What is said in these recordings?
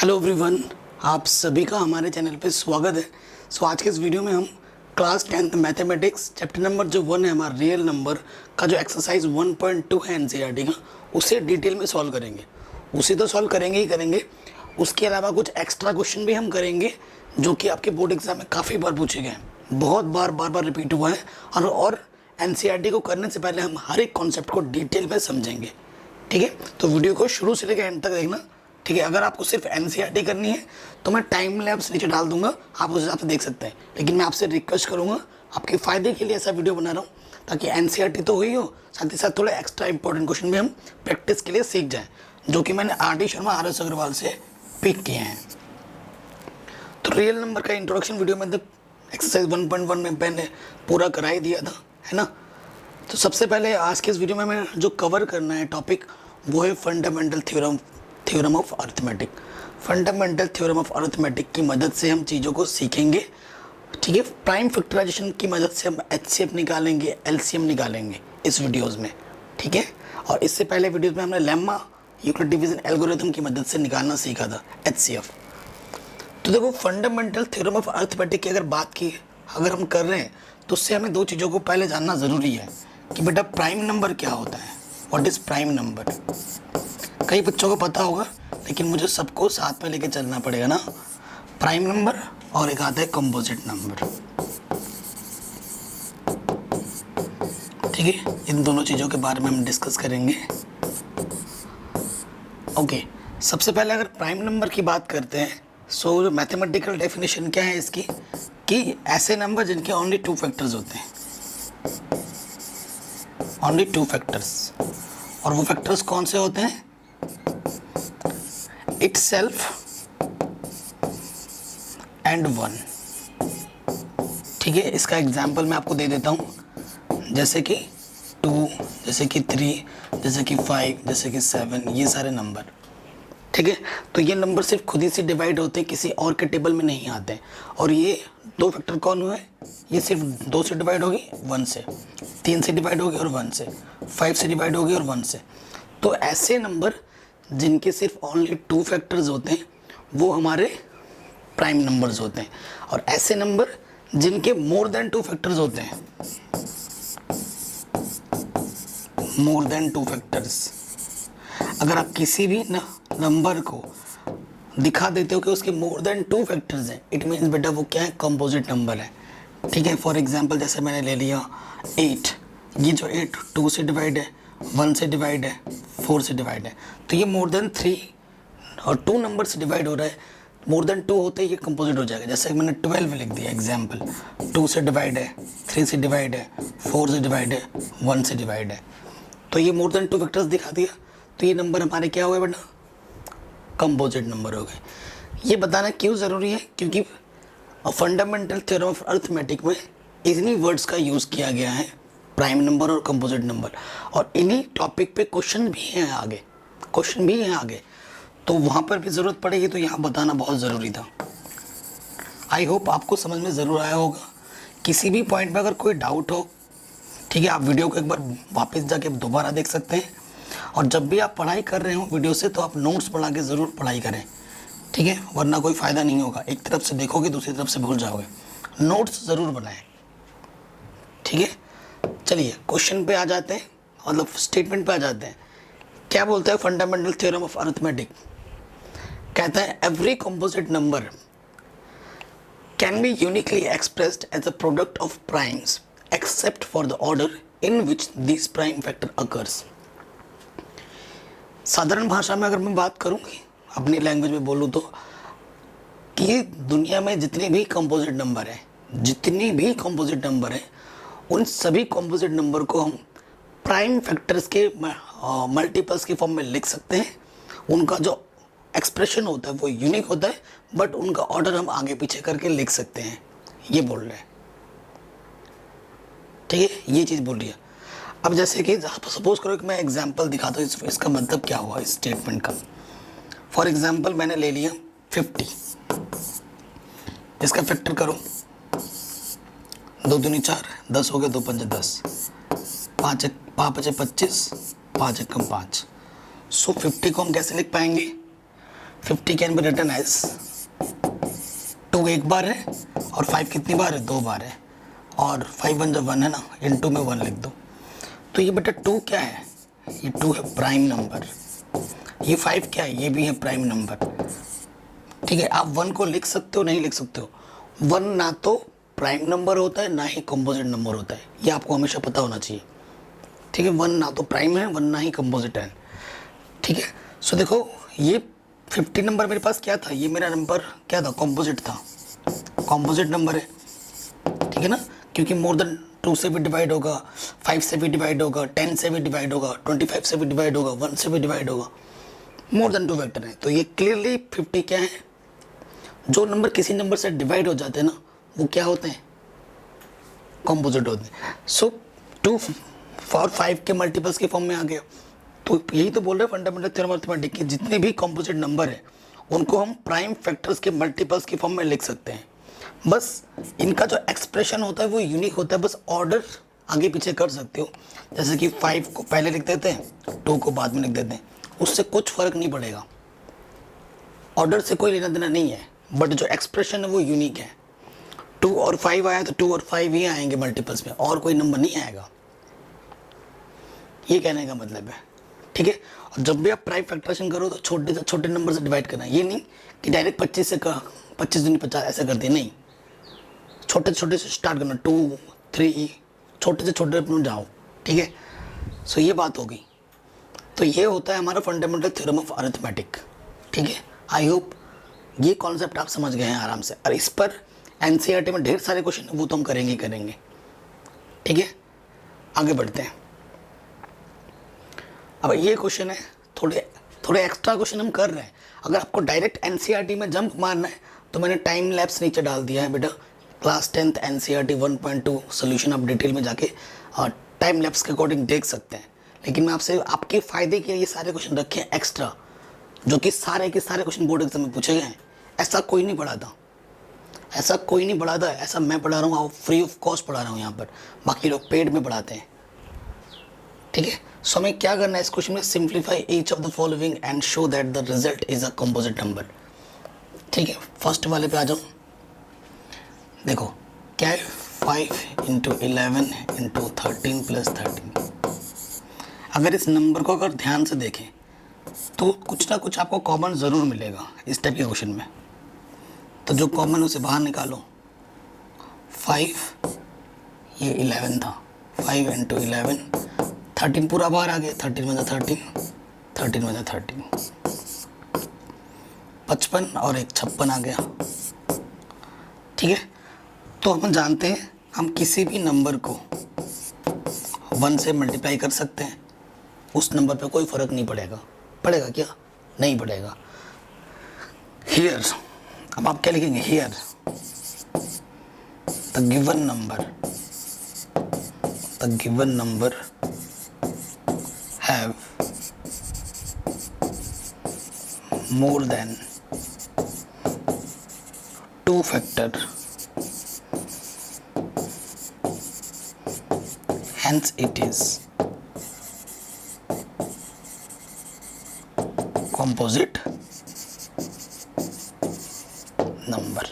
Hello everyone, आप सभी का हमारे चैनल पे स्वागत है। आज के इस वीडियो में हम class 10th mathematics chapter number जो 1 है हमारा रियल नंबर का जो एक्सरसाइज 1.2 है एनसीईआरटी का, उसे डिटेल में सॉल्व करेंगे। उसे तो सॉल्व करेंगे ही करेंगे, उसके अलावा कुछ एक्स्ट्रा क्वेश्चन भी हम करेंगे जो कि आपके बोर्ड एग्जाम में काफ़ी बार पूछे गए हैं, बहुत बार रिपीट हुआ है। और एनसीईआरटी को करने से पहले हम हर एक कॉन्सेप्ट को डिटेल में समझेंगे। ठीक है, तो वीडियो को शुरू से लेकर एंड तक देखना। ठीक है, अगर आपको सिर्फ एनसीईआरटी करनी है तो मैं टाइम लैप्स नीचे डाल दूंगा, आप उस हिसाब से देख सकते हैं। लेकिन मैं आपसे रिक्वेस्ट करूंगा, आपके फ़ायदे के लिए ऐसा वीडियो बना रहा हूँ ताकि एनसीईआरटी तो हुई हो, साथ ही साथ थोड़े एक्स्ट्रा इंपॉर्टेंट क्वेश्चन भी हम प्रैक्टिस के लिए सीख जाएँ, जो कि मैंने R D Sharma RS Agarwal से पिक किए हैं। तो रियल नंबर का इंट्रोडक्शन वीडियो में एक्सरसाइज 1.1 में मैंने पूरा करा ही दिया था, है ना। तो सबसे पहले आज के इस वीडियो में मैं जो कवर करना है टॉपिक वो है fundamental theorem of arithmetic. Fundamental theorem of arithmetic की मदद से हम चीज़ों को सीखेंगे। ठीक है, प्राइम फैक्टराइजेशन की मदद से हम HCF निकालेंगे, LCM निकालेंगे इस वीडियोस में। ठीक है, और इससे पहले वीडियोस में हमने लेम्मा यूक्लिड डिवीजन एल्गोरिथम की मदद से निकालना सीखा था HCF। तो देखो, फंडामेंटल थ्योरम ऑफ अरिथमेटिक की अगर बात की अगर हम कर रहे हैं तो उससे हमें दो चीज़ों को पहले जानना ज़रूरी है कि बेटा प्राइम नंबर क्या होता है, व्हाट इज़ प्राइम नंबर। कई बच्चों को पता होगा लेकिन मुझे सबको साथ में लेके चलना पड़ेगा ना। प्राइम नंबर और एक आता है कंपोजिट नंबर। ठीक है, इन दोनों चीज़ों के बारे में हम डिस्कस करेंगे। ओके, सबसे पहले अगर प्राइम नंबर की बात करते हैं सो मैथमेटिकल डेफिनेशन क्या है इसकी कि ऐसे नंबर जिनके ओनली 2 फैक्टर्स होते हैं, ओनली 2 फैक्टर्स। और वो फैक्टर्स कौन से होते हैं? itself and 1। ठीक है, इसका एग्जाम्पल मैं आपको दे देता हूँ, जैसे कि 2, जैसे कि 3, जैसे कि 5, जैसे कि 7, ये सारे नंबर। ठीक है, तो ये नंबर सिर्फ खुद ही से डिवाइड होते हैं, किसी और के टेबल में नहीं आते हैं। और ये 2 फैक्टर कौन हुए? ये सिर्फ 2 से डिवाइड होगी, 1 से, 3 से डिवाइड होगी और 1 से, 5 से डिवाइड होगी और 1 से। तो ऐसे नंबर जिनके सिर्फ ओनली 2 फैक्टर्स होते हैं वो हमारे प्राइम नंबर्स होते हैं। और ऐसे नंबर जिनके मोर देन 2 फैक्टर्स होते हैं, मोर देन 2 फैक्टर्स, अगर आप किसी भी नंबर को दिखा देते हो कि उसके मोर देन 2 फैक्टर्स हैं, इट मीन्स बेटा वो क्या है? कंपोजिट नंबर है। ठीक है, फॉर एग्जांपल जैसे मैंने ले लिया 8, ये जो 8 2 से डिवाइड है, 1 से डिवाइड है, 4 से डिवाइड है, तो ये मोर देन 3 और 2 नंबर से डिवाइड हो रहा है। मोर देन 2 होते ही ये कंपोजिट हो जाएगा। जैसे मैंने 12 लिख दिया एग्जाम्पल, 2 से डिवाइड है, 3 से डिवाइड है, 4 से डिवाइड है, 1 से डिवाइड है, तो ये मोर देन 2 फैक्टर्स दिखा दिया। तो ये नंबर हमारे क्या हो गए बेटा? कंपोजिट नंबर हो गए। ये बताना क्यों ज़रूरी है? क्योंकि फंडामेंटल थ्योरम ऑफ अरिथमेटिक में इन्हीं वर्ड्स का यूज़ किया गया है, प्राइम नंबर और कंपोजिट नंबर, और इन्हीं टॉपिक पे क्वेश्चन भी हैं आगे, तो वहाँ पर भी ज़रूरत पड़ेगी, तो यहाँ बताना बहुत ज़रूरी था। आई होप आपको समझ में ज़रूर आया होगा। किसी भी पॉइंट में अगर कोई डाउट हो, ठीक है, आप वीडियो को एक बार वापस जाके दोबारा देख सकते हैं। और जब भी आप पढ़ाई कर रहे हो वीडियो से तो आप नोट्स पढ़ा के ज़रूर पढ़ाई करें। ठीक है, वरना कोई फ़ायदा नहीं होगा। एक तरफ से देखोगे दूसरी तरफ से भूल जाओगे। नोट्स ज़रूर बनाएं। ठीक है, चलिए क्वेश्चन पे आ जाते हैं, मतलब स्टेटमेंट पे आ जाते हैं। क्या बोलता है फंडामेंटल थ्योरम ऑफ अरिथमेटिक? कहता है every composite number can be uniquely expressed as a product of primes except for the order in which this prime factor occurs. साधारण भाषा में अगर मैं बात करूँ, अपनी लैंग्वेज में बोलूँ तो, कि दुनिया में जितने भी कंपोजिट नंबर हैं उन सभी कंपोजिट नंबर को हम प्राइम फैक्टर्स के मल्टीपल्स के फॉर्म में लिख सकते हैं। उनका जो एक्सप्रेशन होता है वो यूनिक होता है, बट उनका ऑर्डर हम आगे पीछे करके लिख सकते हैं, ये बोल रहे हैं। ठीक है, ये चीज़ बोल रही है। अब जैसे कि सपोज करो कि मैं एग्जांपल दिखाता हूँ इसका मतलब क्या हुआ इस स्टेटमेंट का। फॉर एग्जांपल मैंने ले लिया 50, इसका फैक्टर करो, 2 दूनी 4, 10 हो गया, 2 पंजे 10, 5 पचे 25, 5 एकम 5। सो 50 को हम कैसे लिख पाएंगे? 50 कैन बी रिटन एज 2 एक बार है और 5 कितनी बार है, 2 बार है, और 5 1 जब 1 है ना, इनटू में 1 लिख दो। तो ये बेटा 2 क्या है, ये 2 है प्राइम नंबर, ये 5 क्या है, ये भी है प्राइम नंबर। ठीक है, आप 1 को लिख सकते हो, नहीं लिख सकते हो। 1 ना तो प्राइम नंबर होता है ना ही कंपोजिट नंबर होता है, ये आपको हमेशा पता होना चाहिए। ठीक है, 1 ना तो प्राइम है, 1 ना ही कंपोजिट है। ठीक है, सो देखो ये 50 नंबर मेरे पास क्या था, ये मेरा नंबर क्या था, कंपोजिट था, कंपोजिट नंबर है। ठीक है ना, क्योंकि मोर देन 2 से भी डिवाइड होगा, 5 से भी डिवाइड होगा, 10 से भी डिवाइड होगा, 25 से भी डिवाइड होगा, 1 से भी डिवाइड होगा, मोर देन 2 फैक्टर है। तो ये क्लियरली 50 क्या है, जो नंबर किसी नंबर से डिवाइड हो जाते हैं ना, वो क्या होते हैं, कंपोजिट होते हैं। सो 2 और 5 के मल्टीपल्स के फॉर्म में आ गया। तो यही तो बोल रहे हैं फंडामेंटल थ्योरम अरिथमेटिक के जितने भी कंपोजिट नंबर है उनको हम प्राइम फैक्टर्स के मल्टीपल्स की फॉर्म में लिख सकते हैं। बस इनका जो एक्सप्रेशन होता है वो यूनिक होता है, बस ऑर्डर आगे पीछे कर सकते हो। जैसे कि 5 को पहले लिख देते हैं, 2 को बाद में लिख देते हैं, उससे कुछ फ़र्क नहीं पड़ेगा, ऑर्डर से कोई लेना देना नहीं है, बट जो एक्सप्रेशन है वो यूनिक है। 2 और 5 आया तो 2 और 5 ही आएंगे मल्टीपल्स में, और कोई नंबर नहीं आएगा, ये कहने का मतलब है। ठीक है, और जब भी आप प्राइम फैक्टराइजेशन करो तो छोटे से छोटे नंबर से डिवाइड करना, ये नहीं कि डायरेक्ट 25 से 25 दूनी 50 ऐसा कर दिया, नहीं, छोटे छोटे से स्टार्ट करना, 2 3 छोटे से छोटे में जाओ। ठीक है, सो ये बात होगी। तो ये होता है हमारा फंडामेंटल थ्योरम ऑफ अरिथमेटिक। ठीक है, आई होप ये कॉन्सेप्ट आप समझ गए हैं आराम से, और इस पर एनसीईआरटी में ढेर सारे क्वेश्चन है, वो तो हम करेंगे करेंगे। ठीक है, आगे बढ़ते हैं। अब ये क्वेश्चन है, थोड़े एक्स्ट्रा क्वेश्चन हम कर रहे हैं। अगर आपको डायरेक्ट एनसीईआरटी में जंप मारना है तो मैंने टाइम लैप्स नीचे डाल दिया है बेटा, क्लास 10th एनसीईआरटी 1.2 सोल्यूशन आप डिटेल में जाके और टाइम लैप्स के अकॉर्डिंग देख सकते हैं। लेकिन मैं आपसे आपके फ़ायदे के लिए सारे क्वेश्चन रखे हैं एक्स्ट्रा, जो कि सारे के सारे क्वेश्चन बोर्ड एग्जाम में पूछे गए हैं। ऐसा कोई नहीं पढ़ा था, ऐसा कोई नहीं पढ़ा था, ऐसा मैं पढ़ा रहा हूँ, फ्री ऑफ कॉस्ट पढ़ा रहा हूँ यहाँ पर, बाकी लोग पेड में पढ़ाते हैं। ठीक है, सो हमें क्या करना है इस क्वेश्चन में, simplify each of the following and show that the result is a composite number. ठीक है, फर्स्ट वाले पे आ जाओ। देखो क्या है, 5 × 11 × 13 + 13। अगर इस नंबर को अगर ध्यान से देखें तो कुछ ना कुछ आपको कॉमन ज़रूर मिलेगा इस टाइप के क्वेश्चन में। तो जो कॉमन उसे बाहर निकालो। 5 ये 11 था, 5 × 11 13 पूरा बाहर आ गया, 13 × 13 13 × 13 55 और एक 56 आ गया। ठीक है, तो हम जानते हैं हम किसी भी नंबर को 1 से मल्टीप्लाई कर सकते हैं, उस नंबर पे कोई फ़र्क नहीं पड़ेगा। पड़ेगा क्या, नहीं पड़ेगा। हियर, अब आप क्या लिखेंगे, here the given number have more than 2 factor, hence it is composite number।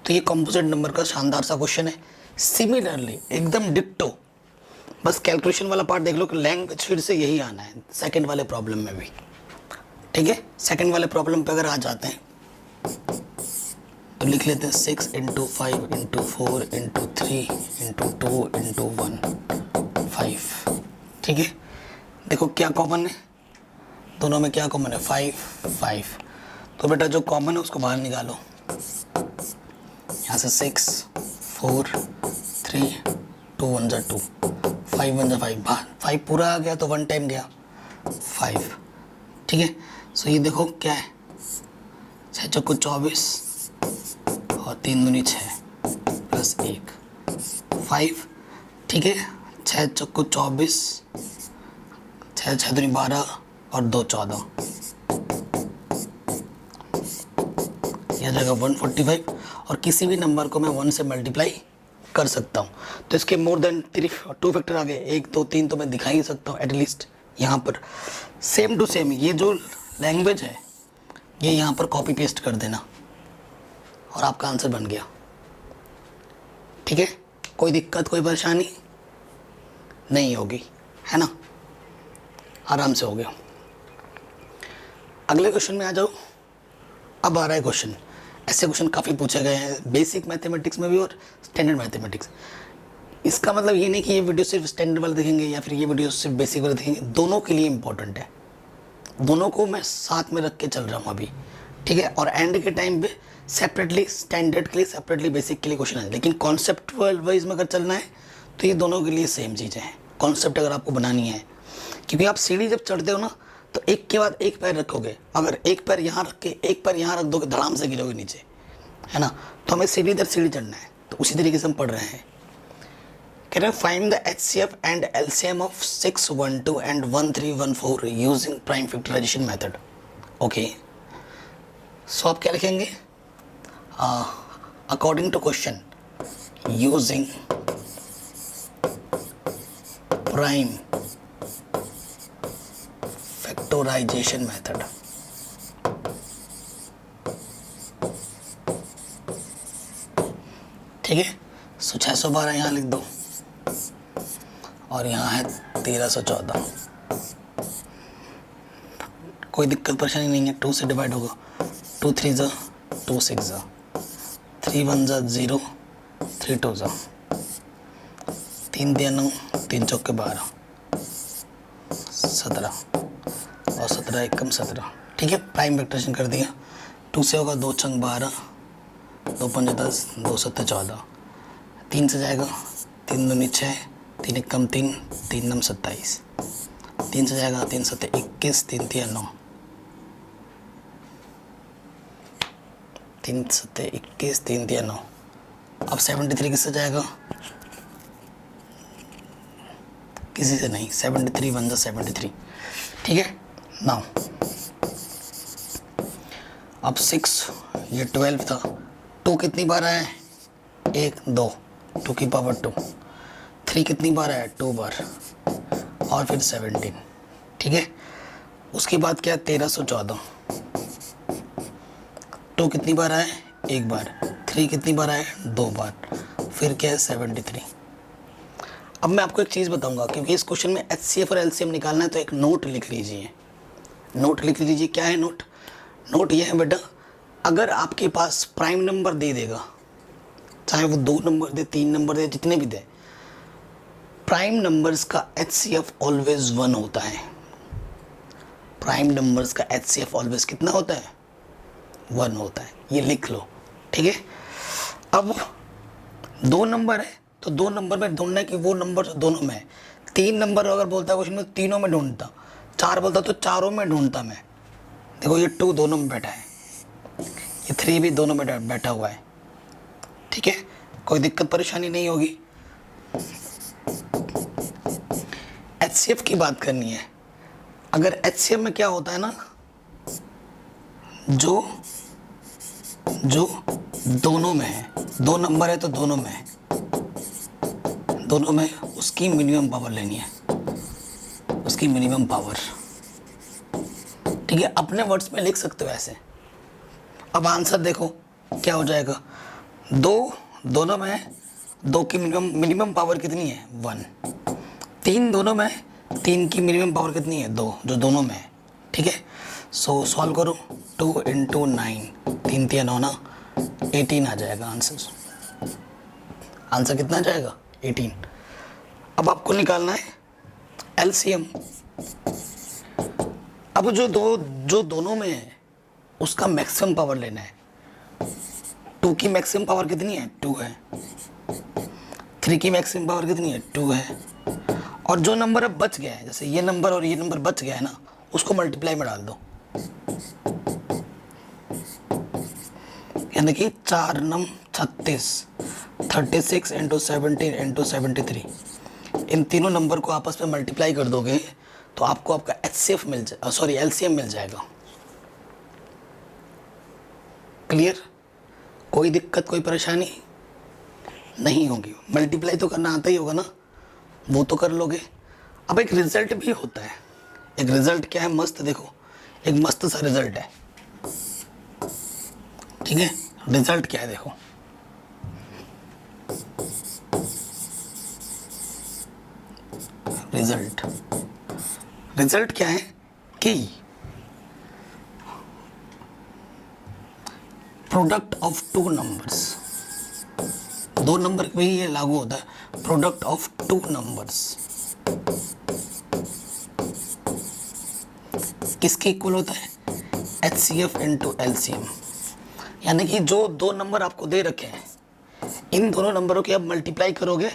तो ये कंपोजिट नंबर का शानदार सा क्वेश्चन है। सिमिलरली एकदम डिक्टो, बस कैलकुलेशन वाला पार्ट देख लो कि लैंग्वेज फिर से यही आना है सेकंड वाले प्रॉब्लम में भी। ठीक है, सेकंड वाले प्रॉब्लम पे अगर आ जाते हैं तो लिख लेते हैं 6 × 5 × 4 × 3 × 2 × 1 5। ठीक है, देखो क्या कॉमन है, दोनों में क्या कॉमन है, 5 5। तो बेटा जो कॉमन है उसको बाहर निकालो, यहाँ से 6 4 3 2 1 = 2 5 1 = 5 बाहर, 5 पूरा आ गया तो 1 टाइम गया 5। ठीक है, सो ये देखो क्या है, 6 चौको 24 और 3 दूनी 6 प्लस 1 5। ठीक है, 6 चौको 24, 6 दूनी 12 और 2 14, यह जगह 145। और किसी भी नंबर को मैं 1 से मल्टीप्लाई कर सकता हूँ। तो इसके मोर देन 2 फैक्टर आ गए, 1 2 3 तो मैं दिखा ही सकता हूँ एटलीस्ट। यहाँ पर सेम टू सेम ये जो लैंग्वेज है ये यहाँ पर कॉपी पेस्ट कर देना और आपका आंसर बन गया। ठीक है, कोई दिक्कत कोई परेशानी नहीं होगी, है ना, आराम से हो गया। अगले क्वेश्चन में आ जाओ। अब आ रहा है क्वेश्चन, ऐसे क्वेश्चन काफ़ी पूछे गए हैं बेसिक मैथमेटिक्स में भी और स्टैंडर्ड मैथमेटिक्स। इसका मतलब ये नहीं कि ये वीडियो सिर्फ स्टैंडर्ड वाले देखेंगे या फिर ये वीडियो सिर्फ बेसिक वाले देखेंगे, दोनों के लिए इंपॉर्टेंट है। दोनों को मैं साथ में रख के चल रहा हूँ अभी, ठीक है। और एंड के टाइम पे सेपरेटली स्टैंडर्ड के लिए, सेपरेटली बेसिक के लिए क्वेश्चन है, लेकिन कॉन्सेप्ट वाइज में अगर चलना है तो ये दोनों के लिए सेम चीज़ें हैं। कॉन्सेप्ट अगर आपको बनानी है, क्योंकि आप सीढ़ी जब चढ़ते हो ना तो एक के बाद एक पैर रखोगे, अगर एक पैर यहाँ रख के एक पैर यहाँ रख दोगे धड़ाम से गिरोगे नीचे, है ना। तो हमें सीढ़ी दर सीढ़ी चढ़ना है, तो उसी तरीके से हम पढ़ रहे हैं। कह रहे हैं find the HCF and LCM of 612 and 1314 using prime factorisation method. Okay, so आप क्या लिखेंगे, according to question using prime factorisation method. ठीक है, सो 612 यहाँ लिख दो और यहाँ है 1314। कोई दिक्कत परेशानी नहीं है, 2 से डिवाइड होगा, 2 3 ज़ा 2 6 ज़ा 3 1 ज़ा 0 3 2 ज़ा 3 3 9 3 चौके 12 17 और 17 एकम 17। ठीक है, प्राइम फैक्टराइजेशन कर दिया। 2 से होगा 2 छंग 12 2 5 10 2 7 14। 3 से जाएगा 3 दूनी 6 3 एकम 3 3 नम 27। 3 से जाएगा 3 7 21 3 3 9 3 7 21 3 3 9। अब 73 किससे जाएगा, किसी से नहीं, 73 1 73। ठीक है, नाउ अब 6 ये 12 था, 2 कितनी बार आया है, 1 2 2 की पावर 2। 3 कितनी बार आया है, 2 बार, और फिर 17। ठीक है, उसके बाद क्या है 1314। 2 कितनी बार आया है, 1 बार। 3 कितनी बार आया है, 2 बार, फिर क्या है 73। अब मैं आपको एक चीज़ बताऊंगा, क्योंकि इस क्वेश्चन में HCF और LCM निकालना है, तो एक नोट लिख लीजिए। नोट लिख लीजिए, क्या है नोट, नोट ये है बेटा, अगर आपके पास प्राइम नंबर दे देगा, चाहे वो 2 नंबर दे 3 नंबर दे जितने भी दे, प्राइम नंबर्स का HCF ऑलवेज 1 होता है। प्राइम नंबर्स का HCF ऑलवेज कितना होता है, 1 होता है, ये लिख लो। ठीक है, अब 2 नंबर है तो 2 नंबर में ढूंढना है कि वो नंबर दोनों में है। 3 नंबर अगर बोलता है क्वेश्चन में, तीनों में ढूंढता। 4 बोलता तो चारों में ढूंढता मैं। देखो ये 2 दोनों में बैठा है, ये 3 भी दोनों में बैठा हुआ है। ठीक है, कोई दिक्कत परेशानी नहीं होगी। HCF की बात करनी है, अगर HCF में क्या होता है ना, जो दोनों में है, 2 नंबर है तो दोनों में है, दोनों में उसकी मिनिमम पावर लेनी है, उसकी मिनिमम पावर। ठीक है, अपने वर्ड्स में लिख सकते हो ऐसे। अब आंसर देखो क्या हो जाएगा, 2 दोनों में है, 2 की मिनिमम पावर कितनी है, 1। 3 दोनों में है, 3 की मिनिमम पावर कितनी है, 2, जो दोनों में है। ठीक है, सो सॉल्व करो, 2 × 9 3 3 9 ना 18 आ जाएगा आंसर। आंसर कितना आ जाएगा, 18। अब आपको निकालना है LCM। अब जो दोनों में है उसका मैक्सिमम पावर लेना है। 2 की मैक्सिमम पावर कितनी है, 2 है। 3 की मैक्सिमम पावर कितनी है, 2 है। और जो नंबर अब बच गया है, जैसे ये नंबर और ये नंबर बच गया है ना, उसको मल्टीप्लाई में डाल दो, यानी कि 4 9 36 36 × 17 × 73। इन तीनों नंबर को आपस में मल्टीप्लाई कर दोगे तो आपको आपका HCF मिल जाए, सॉरी LCM मिल जाएगा। क्लियर, कोई दिक्कत कोई परेशानी नहीं होगी। मल्टीप्लाई तो करना आता ही होगा ना, वो तो कर लोगे। अब एक रिजल्ट भी होता है। एक रिजल्ट क्या है, मस्त देखो, एक मस्त सा रिजल्ट है। ठीक है, रिजल्ट क्या है देखो, रिजल्ट क्या है कि प्रोडक्ट ऑफ टू नंबर्स, दो नंबर पे ही ये लागू होता है, प्रोडक्ट ऑफ टू नंबर्स किसके इक्वल होता है, HCF इंटू LCM। यानी कि जो दो नंबर आपको दे रखे हैं, इन दोनों नंबरों की आप मल्टीप्लाई करोगे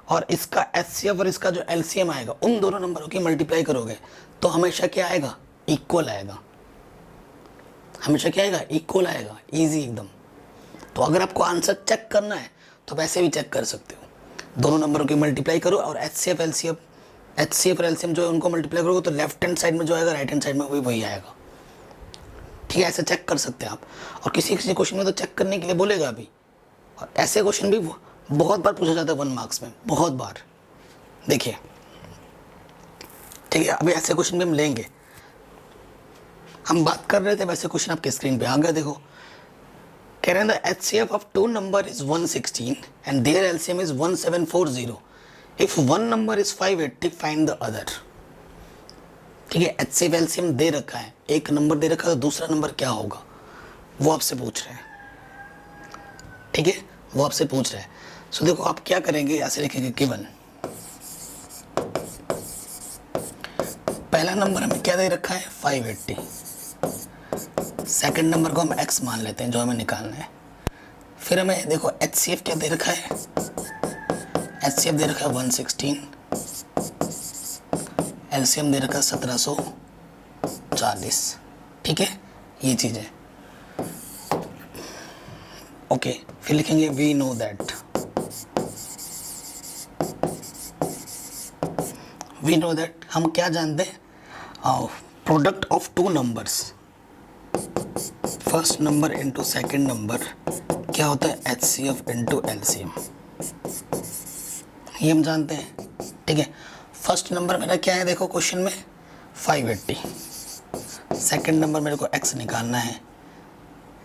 और इसका HCF और इसका जो LCM आएगा, उन दोनों नंबरों की मल्टीप्लाई करोगे तो हमेशा क्या आएगा, इक्वल आएगा। हमेशा क्या आएगा, इक्वल आएगा, इजी एकदम। तो अगर आपको आंसर चेक करना है तो वैसे भी चेक कर सकते हो, दोनों नंबरों की मल्टीप्लाई करो और HCF और LCM जो है उनको मल्टीप्लाई करोगे तो लेफ्ट हैंड साइड में जो आएगा राइट हैंड साइड में वही आएगा। ठीक है, ऐसे चेक कर सकते हैं आप। और किसी किसी क्वेश्चन में तो चेक करने के लिए बोलेगा भी, और ऐसे क्वेश्चन भी बहुत बार पूछा जाता है 1 मार्क्स में, बहुत बार। देखिए, ठीक है, अभी ऐसे क्वेश्चन भी हम लेंगे। हम बात कर रहे थे वैसे क्वेश्चन आपके स्क्रीन पे आ गया, देखो। कह रहे हैं HCF of two number is 116 and their LCM is 1740। If one number is 580 find the other. ठीक है, HCF LCM दे रखा है, एक नंबर दे रखा है तो दूसरा नंबर क्या होगा वो आपसे पूछ रहे हैं। ठीक है, वो आपसे पूछ रहे हैं। सो देखो आप क्या करेंगे, ऐसे लिखेंगे गिवन। पहला नंबर हमें क्या दे रखा है, 580। सेकंड नंबर को हम x मान लेते हैं जो हमें निकालना है। फिर हमें देखो HCF क्या दे रखा है, HCF दे रखा है 116, LCM दे रखा है 1740। ठीक है, ये चीज़ है। ओके, फिर लिखेंगे वी नो दैट हम क्या जानते हैं, product of two numbers, first number into second number क्या होता है, HCF इंटू LCM। ये हम जानते हैं। ठीक है, फर्स्ट नंबर मेरा क्या है देखो क्वेश्चन में 580, सेकेंड नंबर मेरे को x निकालना है,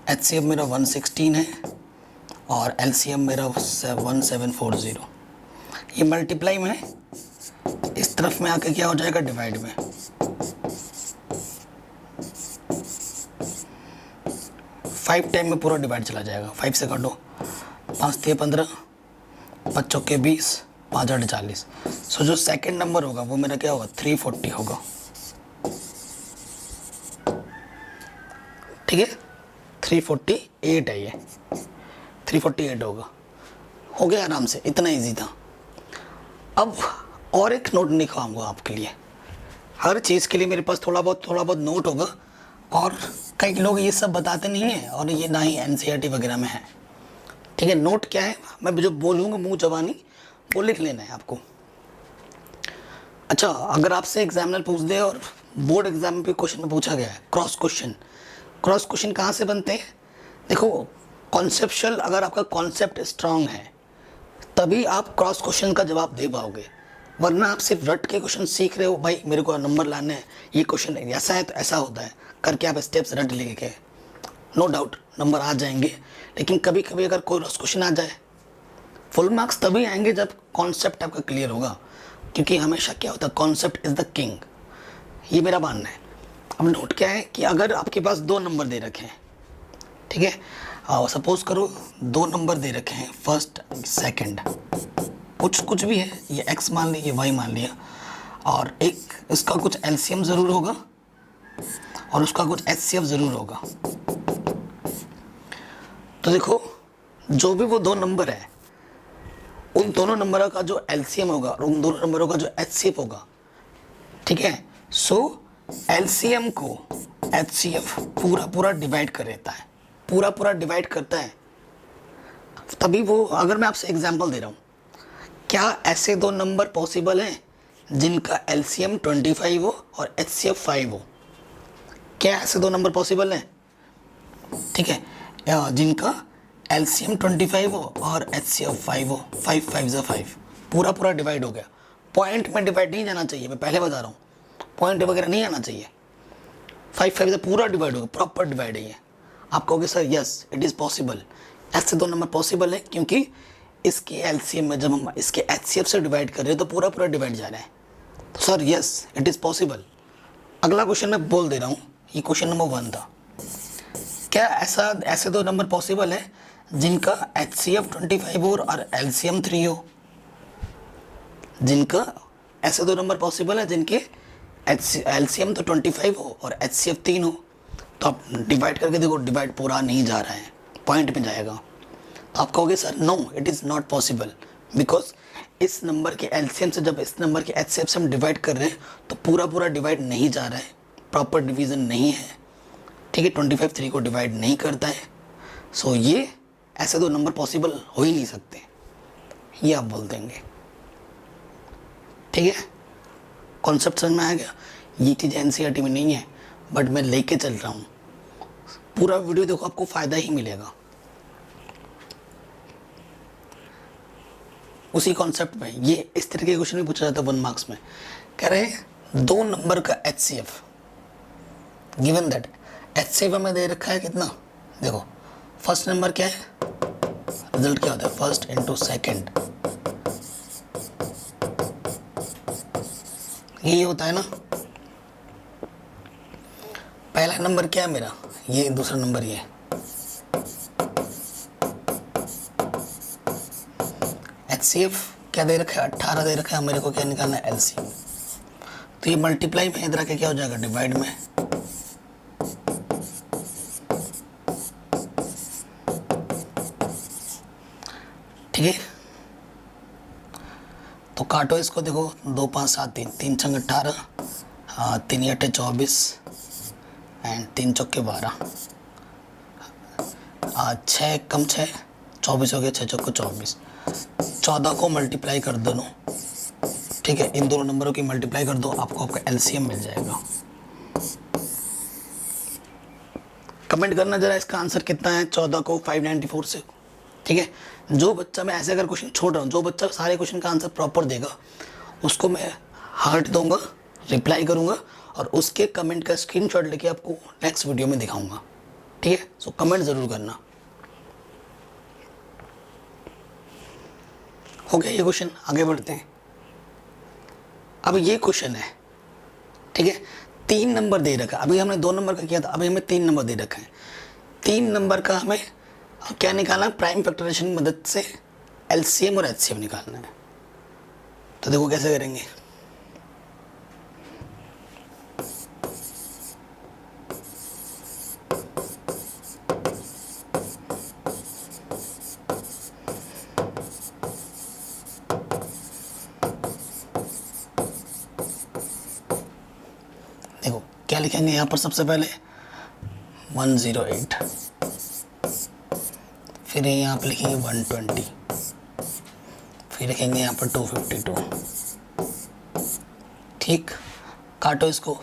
HCF मेरा 116 है और LCM मेरा 1740। ये मल्टीप्लाई में इस तरफ में आके क्या हो जाएगा, डिवाइड में। फाइव टाइम में पूरा डिवाइड चला जाएगा, 5 से काटो, 5 × 15, 5 चौके 20, 5 × 40। सो जो सेकंड नंबर होगा वो मेरा क्या होगा, 340 होगा। ठीक है, 348 है, ये 348 होगा। हो गया आराम से, इतना इजी था। अब और एक नोट लिखवाऊंगा आपके लिए, हर चीज़ के लिए मेरे पास थोड़ा बहुत नोट होगा। और कई लोग ये सब बताते नहीं हैं और ये ना ही NCERT वगैरह में है। ठीक है, नोट क्या है, मैं जो बोलूँगा मुंह जबानी वो लिख लेना है आपको। अच्छा, अगर आपसे एग्जामिनर पूछ दे और बोर्ड एग्जाम में भी क्वेश्चन में पूछा गया है क्रॉस क्वेश्चन कहाँ से बनते हैं, देखो कॉन्सेप्चुअल, अगर आपका कॉन्सेप्ट स्ट्रांग है तभी आप क्रॉस क्वेश्चन का जवाब दे पाओगे। वरना आप सिर्फ रट के क्वेश्चन सीख रहे हो, भाई मेरे को नंबर लाने हैं, ये क्वेश्चन ऐसा है तो ऐसा होता है करके आप स्टेप्स रट लेके, नो डाउट नंबर आ जाएंगे। लेकिन कभी कभी अगर कोई क्रॉस क्वेश्चन आ जाए, फुल मार्क्स तभी आएंगे जब कॉन्सेप्ट आपका क्लियर होगा। क्योंकि हमेशा क्या होता है, कॉन्सेप्ट इज़ द किंग, ये मेरा मानना है। अब नोट क्या है कि अगर आपके पास दो नंबर दे रखे हैं, ठीक है, सपोज करो दो नंबर दे रखे हैं, फर्स्ट सेकंड, कुछ भी है, ये x मान लिया, ये y मान लिया, और एक इसका कुछ LCM ज़रूर होगा और उसका कुछ HCF ज़रूर होगा। तो देखो जो भी वो दो नंबर है, उन दोनों नंबरों का जो LCM होगा और उन दोनों नंबरों का जो HCF होगा, ठीक है। सो LCM को HCF पूरा डिवाइड कर देता है, पूरा डिवाइड करता है। तभी वो, अगर मैं आपसे एग्जांपल दे रहा हूँ, क्या ऐसे दो नंबर पॉसिबल हैं जिनका LCM 25 हो और HCF 5 हो? क्या ऐसे दो नंबर पॉसिबल हैं? ठीक है, जिनका LCM 25 हो और HCF 5 हो, 5 5 × 5, पूरा डिवाइड हो गया। पॉइंट में डिवाइड नहीं जाना चाहिए, मैं पहले बता रहा हूँ, पॉइंट वगैरह नहीं आना चाहिए। 5 5 से पूरा डिवाइड हो गया, प्रॉपर डिवाइड है ये। आप कहोगे sir yes it is possible, ऐसे 2 नंबर पॉसिबल है क्योंकि इसके एलसीएम में जब हम इसके एचसीएफ से डिवाइड कर रहे हैं तो पूरा पूरा डिवाइड जा रहा है। तो sir yes it is possible. अगला क्वेश्चन मैं बोल दे रहा हूँ, ये क्वेश्चन नंबर 1 था। क्या ऐसे 2 नंबर पॉसिबल है जिनका एचसीएफ 25 हो और एलसीएम 3 हो? जिनका ऐसे 2 नंबर पॉसिबल है जिनके एलसीएम तो 25 हो और एचसीएफ 3 हो। तो आप डिवाइड करके देखो, डिवाइड पूरा नहीं जा रहा है, पॉइंट में जाएगा। तो आप कहोगे sir no it is not possible, because इस नंबर के एलसीएम से जब इस नंबर के एचसीएफ से हम डिवाइड कर रहे हैं तो पूरा पूरा डिवाइड नहीं जा रहा है, प्रॉपर डिवीज़न नहीं है। ठीक है, 25 3 को डिवाइड नहीं करता है। सो ये ऐसे 2 नंबर पॉसिबल हो ही नहीं सकते, ये आप बोल देंगे। ठीक है, कॉन्सेप्ट समझ में आ गया। ये चीज़ एनसीईआरटी में नहीं है बट मैं लेके चल रहा हूँ। पूरा वीडियो देखो, आपको फ़ायदा ही मिलेगा। उसी कॉन्सेप्ट में ये इस तरह के क्वेश्चन भी पूछा जाता है 1 मार्क्स में। कह रहे हैं 2 नंबर का एचसीएफ गिवन दैट, एचसीएफ हमें दे रखा है कितना, देखो फर्स्ट नंबर क्या है, रिजल्ट क्या होता है फर्स्ट इंटू सेकेंड, यही होता है ना। पहला नंबर क्या है मेरा, ये दूसरा नंबर ये, एचसीएफ क्या दे रखा है 18 दे रखा है, मेरे को क्या निकालना है एलसीएम। तो ये मल्टीप्लाई में इधर आके क्या हो जाएगा डिवाइड में, ठीक है। तो काटो इसको, देखो 2 5 7 3, 3 छंग 18, 3 8 24 एंड 3 चौके 12, 6 कम 6 24 हो गया, 6 चौके 24, 14 को मल्टीप्लाई कर दो, ठीक है, इन दोनों नंबरों की मल्टीप्लाई कर दो, आपको आपका एलसीएम मिल जाएगा। कमेंट करना जरा इसका आंसर कितना है 14 को 594 से, ठीक है। जो बच्चा, मैं ऐसे अगर क्वेश्चन छोड़ रहा हूँ, जो बच्चा सारे क्वेश्चन का आंसर प्रॉपर देगा उसको मैं हार्ट दूंगा, रिप्लाई करूँगा और उसके कमेंट का स्क्रीनशॉट लेके आपको नेक्स्ट वीडियो में दिखाऊंगा, ठीक है। सो कमेंट ज़रूर करना। हो गया ये क्वेश्चन, आगे बढ़ते हैं। अब ये क्वेश्चन है, ठीक है, 3 नंबर दे रखा है। अभी हमने 2 नंबर का किया था, अभी हमें 3 नंबर दे रखा है। 3 नंबर का हमें क्या निकालना है, प्राइम फैक्टराइजेशन की मदद से एलसीएम और एचसीएम निकालना है। तो देखो कैसे करेंगे। देखो क्या लिखेंगे यहाँ पर, सबसे पहले 108, फिर यहाँ पर लिखेंगे 120, फिर लिखेंगे यहाँ पर 252, ठीक। काटो इसको,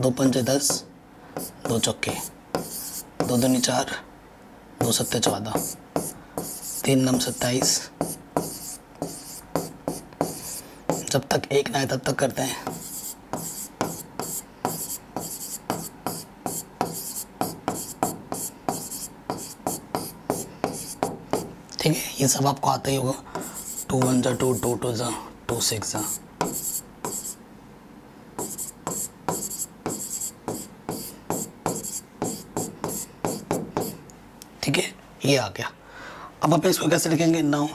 2 पंचे 10, 2 चौके 2 दूनी 4, 2 सत्ते 14, 3 नम 27, जब तक 1 ना आए तब तक करते हैं। ठीक है, ये सब आपको आता ही होगा। 2 1 जा 2, 2 2 जा 2 6 जा, ठीक है, ये आ गया। अब अपन इसको कैसे लिखेंगे, 9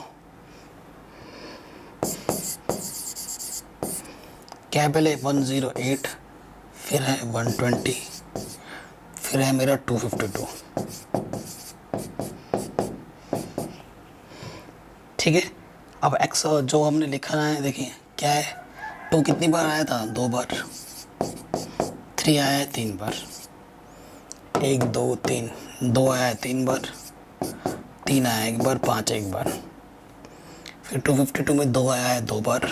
क्या है, पहले 108, फिर है 120, फिर है मेरा 252, ठीक है। अब एक्स जो हमने लिखा है, देखिए क्या है, 2 कितनी बार आया था, 2 बार, 3 आया है 3 बार, 1 2 3, 2 आया है 3 बार, 3 आया 1 बार, 5 1 बार, फिर 252 में 2 आया है 2 बार,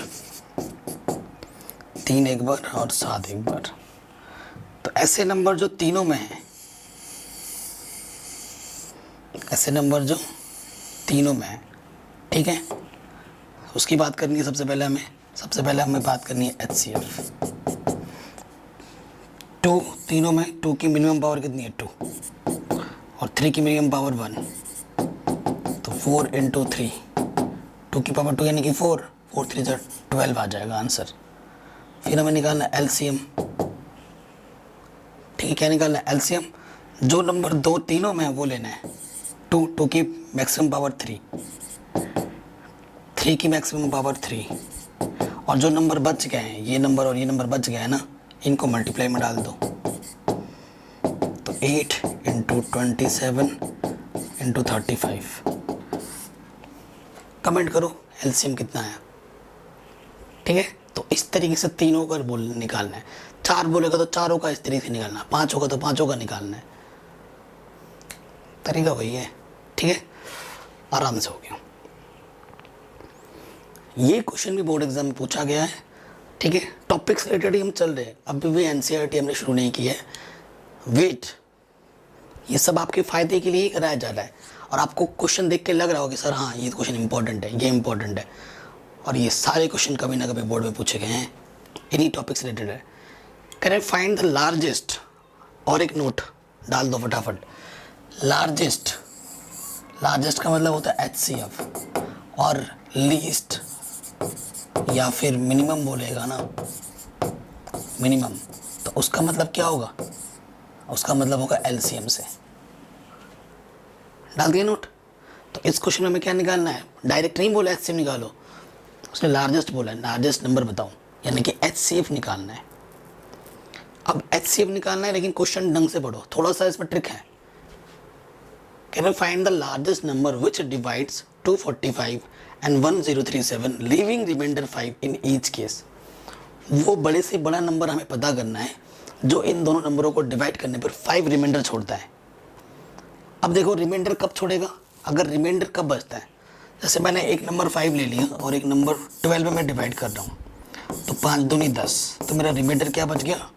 3 1 बार और 7 1 बार। तो ऐसे नंबर जो तीनों में है, ऐसे नंबर जो तीनों में है, ठीक है, उसकी बात करनी है। सबसे पहले हमें बात करनी है एचसीएफ। 2 तीनों में 2 की मिनिमम पावर कितनी है, 2, और 3 की मिनिमम पावर 1, तो 4 इंटू 3, 2 की पावर 2 यानी कि 4, 4 3 जा 12 आ जाएगा आंसर। फिर हमें निकालना है एलसीएम। ठीक है, क्या निकालना है एलसीएम? जो नंबर दो तीनों में है वो लेना है। 2 की मैक्सिमम पावर 3, 3 की मैक्सिमम पावर 3, और जो नंबर बच गए हैं, ये नंबर और ये नंबर बच गए हैं ना, इनको मल्टीप्लाई में डाल दो। तो 8 इंटू 27 इंटू 35। कमेंट करो एलसीएम कितना है। ठीक है, तो इस तरीके से तीनों का बोल निकालना है। 4 बोलेगा तो चारों का इस तरीके से निकालना है, 5 होगा तो पाँचों का निकालना है। तरीका वही है। ठीक है, आराम से हो गया। ये क्वेश्चन भी बोर्ड एग्जाम में पूछा गया है। ठीक है, टॉपिक्स रिलेटेड ही हम चल रहे हैं, अभी भी एनसीईआरटी हमने शुरू नहीं की है। वेट, ये सब आपके फायदे के लिए ही कराया जा रहा है। और आपको क्वेश्चन देख के लग रहा होगा कि सर हाँ ये क्वेश्चन इंपॉर्टेंट है, ये इंपॉर्टेंट है। और ये सारे क्वेश्चन कभी ना कभी बोर्ड में पूछे गए हैं, इन्हीं टॉपिक्स रिलेटेड है। Can I find the largest, और एक नोट डाल दो फटाफट। लार्जेस्ट, लार्जेस्ट का मतलब होता है HCF, और लीस्ट या फिर मिनिमम बोलेगा ना, मिनिमम, तो उसका मतलब क्या होगा? उसका मतलब होगा LCM से। डाल दिया नोट। तो इस क्वेश्चन में हमें क्या निकालना है? डायरेक्ट नहीं बोला HCM निकालो, उसने लार्जेस्ट बोला है, लार्जेस्ट नंबर बताओ, यानी कि HCF निकालना है। अब HCF निकालना है, लेकिन क्वेश्चन ढंग से पढ़ो, थोड़ा सा इसमें ट्रिक है। Can you find the largest number which divides 245 and 1037 leaving remainder 5 in each case. वो बड़े से बड़ा नंबर हमें पता करना है जो इन दोनों नंबरों को डिवाइड करने पर 5 रिमाइंडर छोड़ता है। अब देखो रिमाइंडर कब छोड़ेगा? अगर रिमाइंडर कब बचता है, जैसे मैंने एक नंबर 5 ले लिया और एक नंबर 12 में मैं डिवाइड कर रहा हूँ, तो 5 दूनी 10, तो मेरा रिमाइंडर क्या बच गया?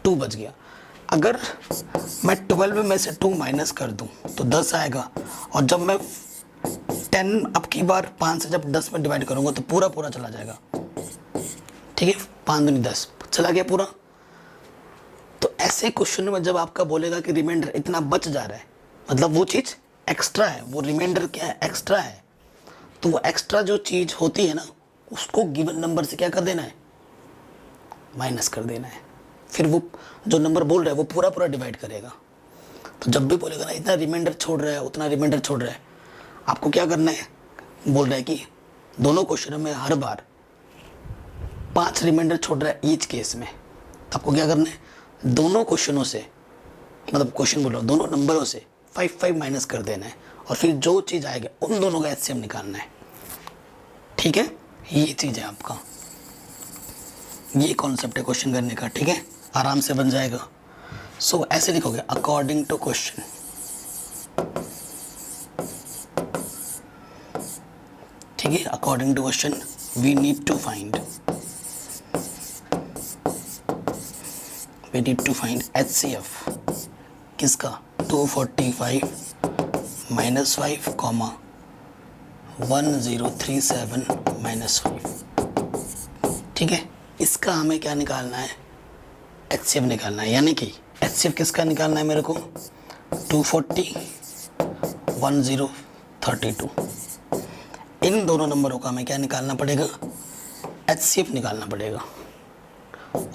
2 बच गया। अगर मैं 12 में से 2 माइनस कर दूँ तो 10 आएगा, और जब मैं 10 अब की बार 5 से जब 10 में डिवाइड करूँगा तो पूरा पूरा चला जाएगा। ठीक है, 5 दूनी 10 चला गया पूरा। तो ऐसे क्वेश्चन में जब आपका बोलेगा कि रिमाइंडर इतना बच जा रहा है, मतलब वो चीज़ एक्स्ट्रा है, वो रिमाइंडर क्या है? एक्स्ट्रा है। तो वो एक्स्ट्रा जो चीज़ होती है ना, उसको गिवन नंबर से क्या कर देना है? माइनस कर देना है। फिर वो जो नंबर बोल रहा है वो पूरा पूरा डिवाइड करेगा। तो जब भी बोलेगा ना इतना रिमाइंडर छोड़ रहा है, उतना रिमाइंडर छोड़ रहा है, आपको क्या करना है? बोल रहा है कि दोनों क्वेश्चनों में हर बार 5 रिमाइंडर छोड़ रहा है ईच केस में, तो आपको क्या करना है? दोनों क्वेश्चनों से, मतलब क्वेश्चन बोल रहा हूँ, दोनों नंबरों से 5 माइनस कर देना है, और फिर जो चीज़ आएगा उन दोनों का HCM निकालना है। ठीक है, ये चीज़ है आपका, ये कॉन्सेप्ट है क्वेश्चन करने का। ठीक है, आराम से बन जाएगा। सो ऐसे लिखोगे अकॉर्डिंग टू क्वेश्चन। ठीक है, according to question we need to find HCF किसका? 245 माइनस 5 कॉमा 1037 माइनस 5। ठीक है, इसका हमें क्या निकालना है? HCF निकालना है। यानी कि HCF किसका निकालना है मेरे को? 240 1032। इन दोनों नंबरों का हमें क्या निकालना पड़ेगा? HCF निकालना पड़ेगा,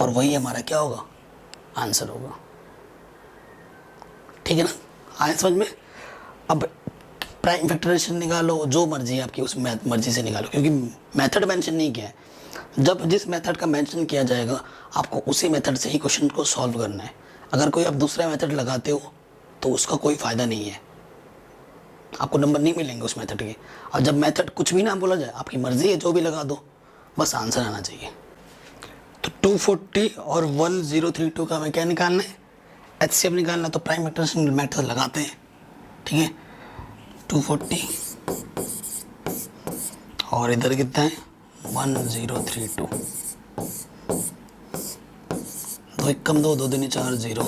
और वही हमारा क्या होगा? आंसर होगा। ठीक है ना, आए समझ में? अब प्राइम फैक्टराइजेशन निकालो, जो मर्जी है आपकी, उस मर्जी से निकालो, क्योंकि मेथड मेंशन नहीं किया है। जब जिस मेथड का मेंशन किया जाएगा आपको उसी मेथड से ही क्वेश्चन को सॉल्व करना है। अगर कोई आप दूसरा मेथड लगाते हो तो उसका कोई फ़ायदा नहीं है, आपको नंबर नहीं मिलेंगे उस मेथड के। और जब मेथड कुछ भी ना बोला जाए, आपकी मर्जी है जो भी लगा दो, बस आंसर आना चाहिए। तो 240 और 1032 का हमें क्या निकालना है? HCF निकालना। तो प्राइम फैक्टराइजेशन मेथड लगाते हैं। ठीक है, 240 और इधर कितना है? 1032। 2 एक कम 2, 2 दूनी 4, 0।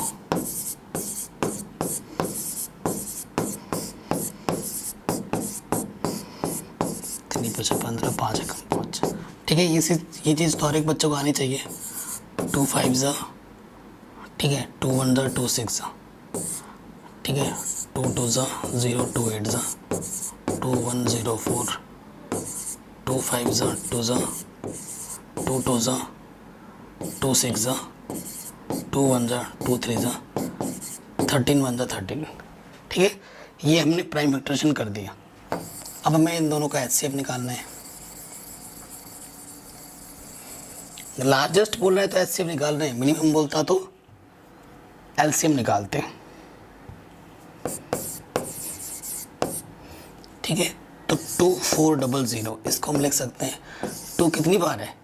कितनी बचा? 15, 5 एक कम 5। ठीक है, ये चीज़ तो हर एक बच्चों को आनी चाहिए। 2 5 जा, ठीक है, 2 1 जा, 2 6 जा, ठीक है, 2 2 ज़ा 0, 2 8 ज़ा 2 1 0 4, 2 5 ज़ा 2 ज़ा 2 2 ज़ा 2 6 ज़ा 2 1 ज़ा 2 3 ज़ा 13 1 ज़ा 13। ठीक है, ये हमने प्राइम फैक्टराइजेशन कर दिया। अब हमें इन दोनों का एचसीएफ निकालना है। लार्जेस्ट बोल रहा है तो एचसीएफ निकाल रहे हैं, मिनिमम बोलता तो एलसीएम निकालते हैं। ठीक है, तो 2400 इसको हम लिख सकते हैं। 2 कितनी बार है?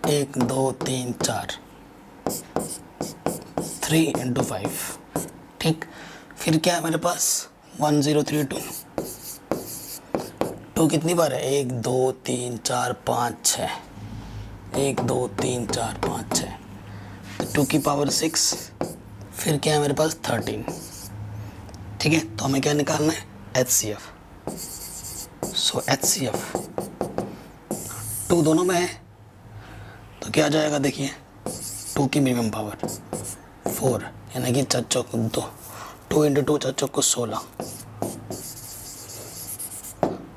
1 2 3 4, 3 × 5। ठीक, फिर क्या है मेरे पास? 1032। 2 कितनी बार है? 1 2 3 4 5 6, 1 2 3 4 5 6, 2 की पावर 6। फिर क्या है मेरे पास? 13। ठीक है, तो हमें क्या निकालना है? एचसीएफ। सो एचसीएफ 2 दोनों में है तो क्या आ जाएगा? देखिए 2 की मिनिमम पावर 4, यानी कि 4 चौक 2, 2 × 2 4 चौक 16।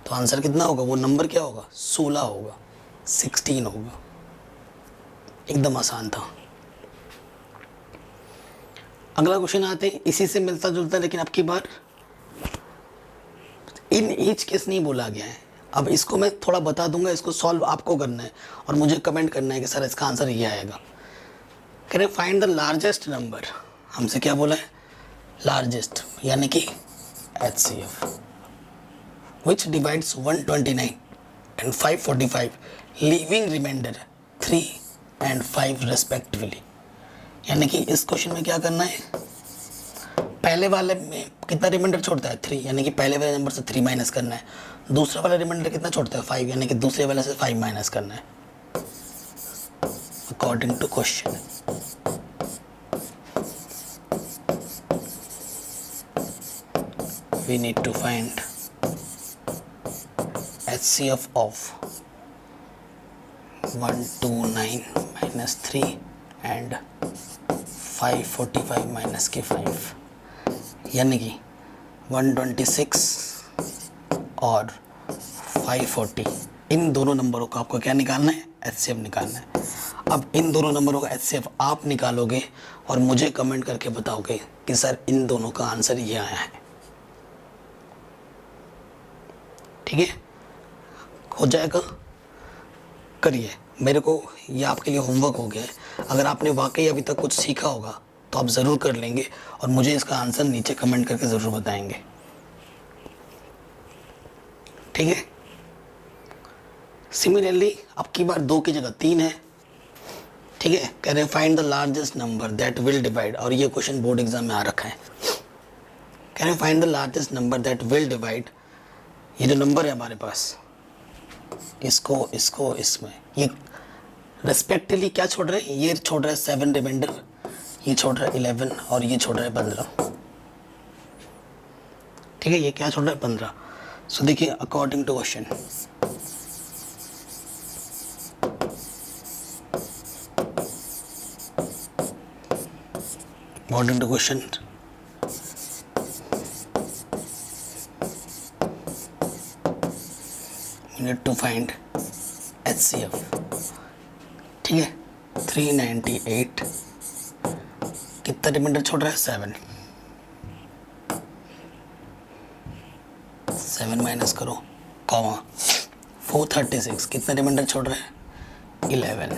तो आंसर कितना होगा? वो नंबर क्या होगा? 16 होगा, 16 होगा। एकदम आसान था। अगला क्वेश्चन आते हैं, इसी से मिलता जुलता, लेकिन अब की बार इन ईच केस नहीं बोला गया है। अब इसको मैं थोड़ा बता दूंगा, इसको सॉल्व आपको करना है और मुझे कमेंट करना है कि सर इसका आंसर ये आएगा। कह रहे फाइंड द लार्जेस्ट नंबर। हमसे क्या बोला है? लार्जेस्ट, यानी कि HCF, which divides 129 and 545, leaving remainder 3 and 5 respectively। यानी कि इस क्वेश्चन में क्या करना है? पहले वाले में कितना रिमाइंडर छोड़ता है? 3, यानी कि पहले वाले नंबर से 3 माइनस करना है। दूसरा वाला रिमाइंडर कितना छोड़ता है? 5, यानी कि दूसरे वाले से 5 माइनस करना है according to question. We need to find HCF of 129 minus 3 and 545 minus के 5, यानी कि 126 और 540, इन दोनों नंबरों का आपको क्या निकालना है? HCF निकालना है। अब इन दोनों नंबरों का HCF आप निकालोगे और मुझे कमेंट करके बताओगे कि सर इन दोनों का आंसर ये आया है। ठीक है, हो जाएगा, करिए। मेरे को ये आपके लिए होमवर्क हो गया है। अगर आपने वाकई अभी तक कुछ सीखा होगा तो आप ज़रूर कर लेंगे और मुझे इसका आंसर नीचे कमेंट करके ज़रूर बताएंगे। ठीक है, सिमिलरली अब की बार 2 की जगह 3 है। ठीक है, कह रहे हैं find the largest number that will divide, और ये क्वेश्चन बोर्ड एग्जाम में आ रखा है। कह रहे हैं find the largest number that will divide, ये जो नंबर है हमारे पास, इसको इसको इसमें, ये रेस्पेक्टिवली क्या छोड़ रहे हैं? ये छोड़ रहा है 7 रिमाइंडर, ये छोड़ रहा है 11 और ये छोड़ रहा है 15। ठीक है, ये क्या छोड़ रहा है? 15। सो देखिए according to question, according to question you need to find HCF। ठीक है, 398 कितना रिमाइंडर छोड़ रहा है? 7 माइनस करो, कॉमा 436 कितना रिमाइंडर छोड़ रहा है? 11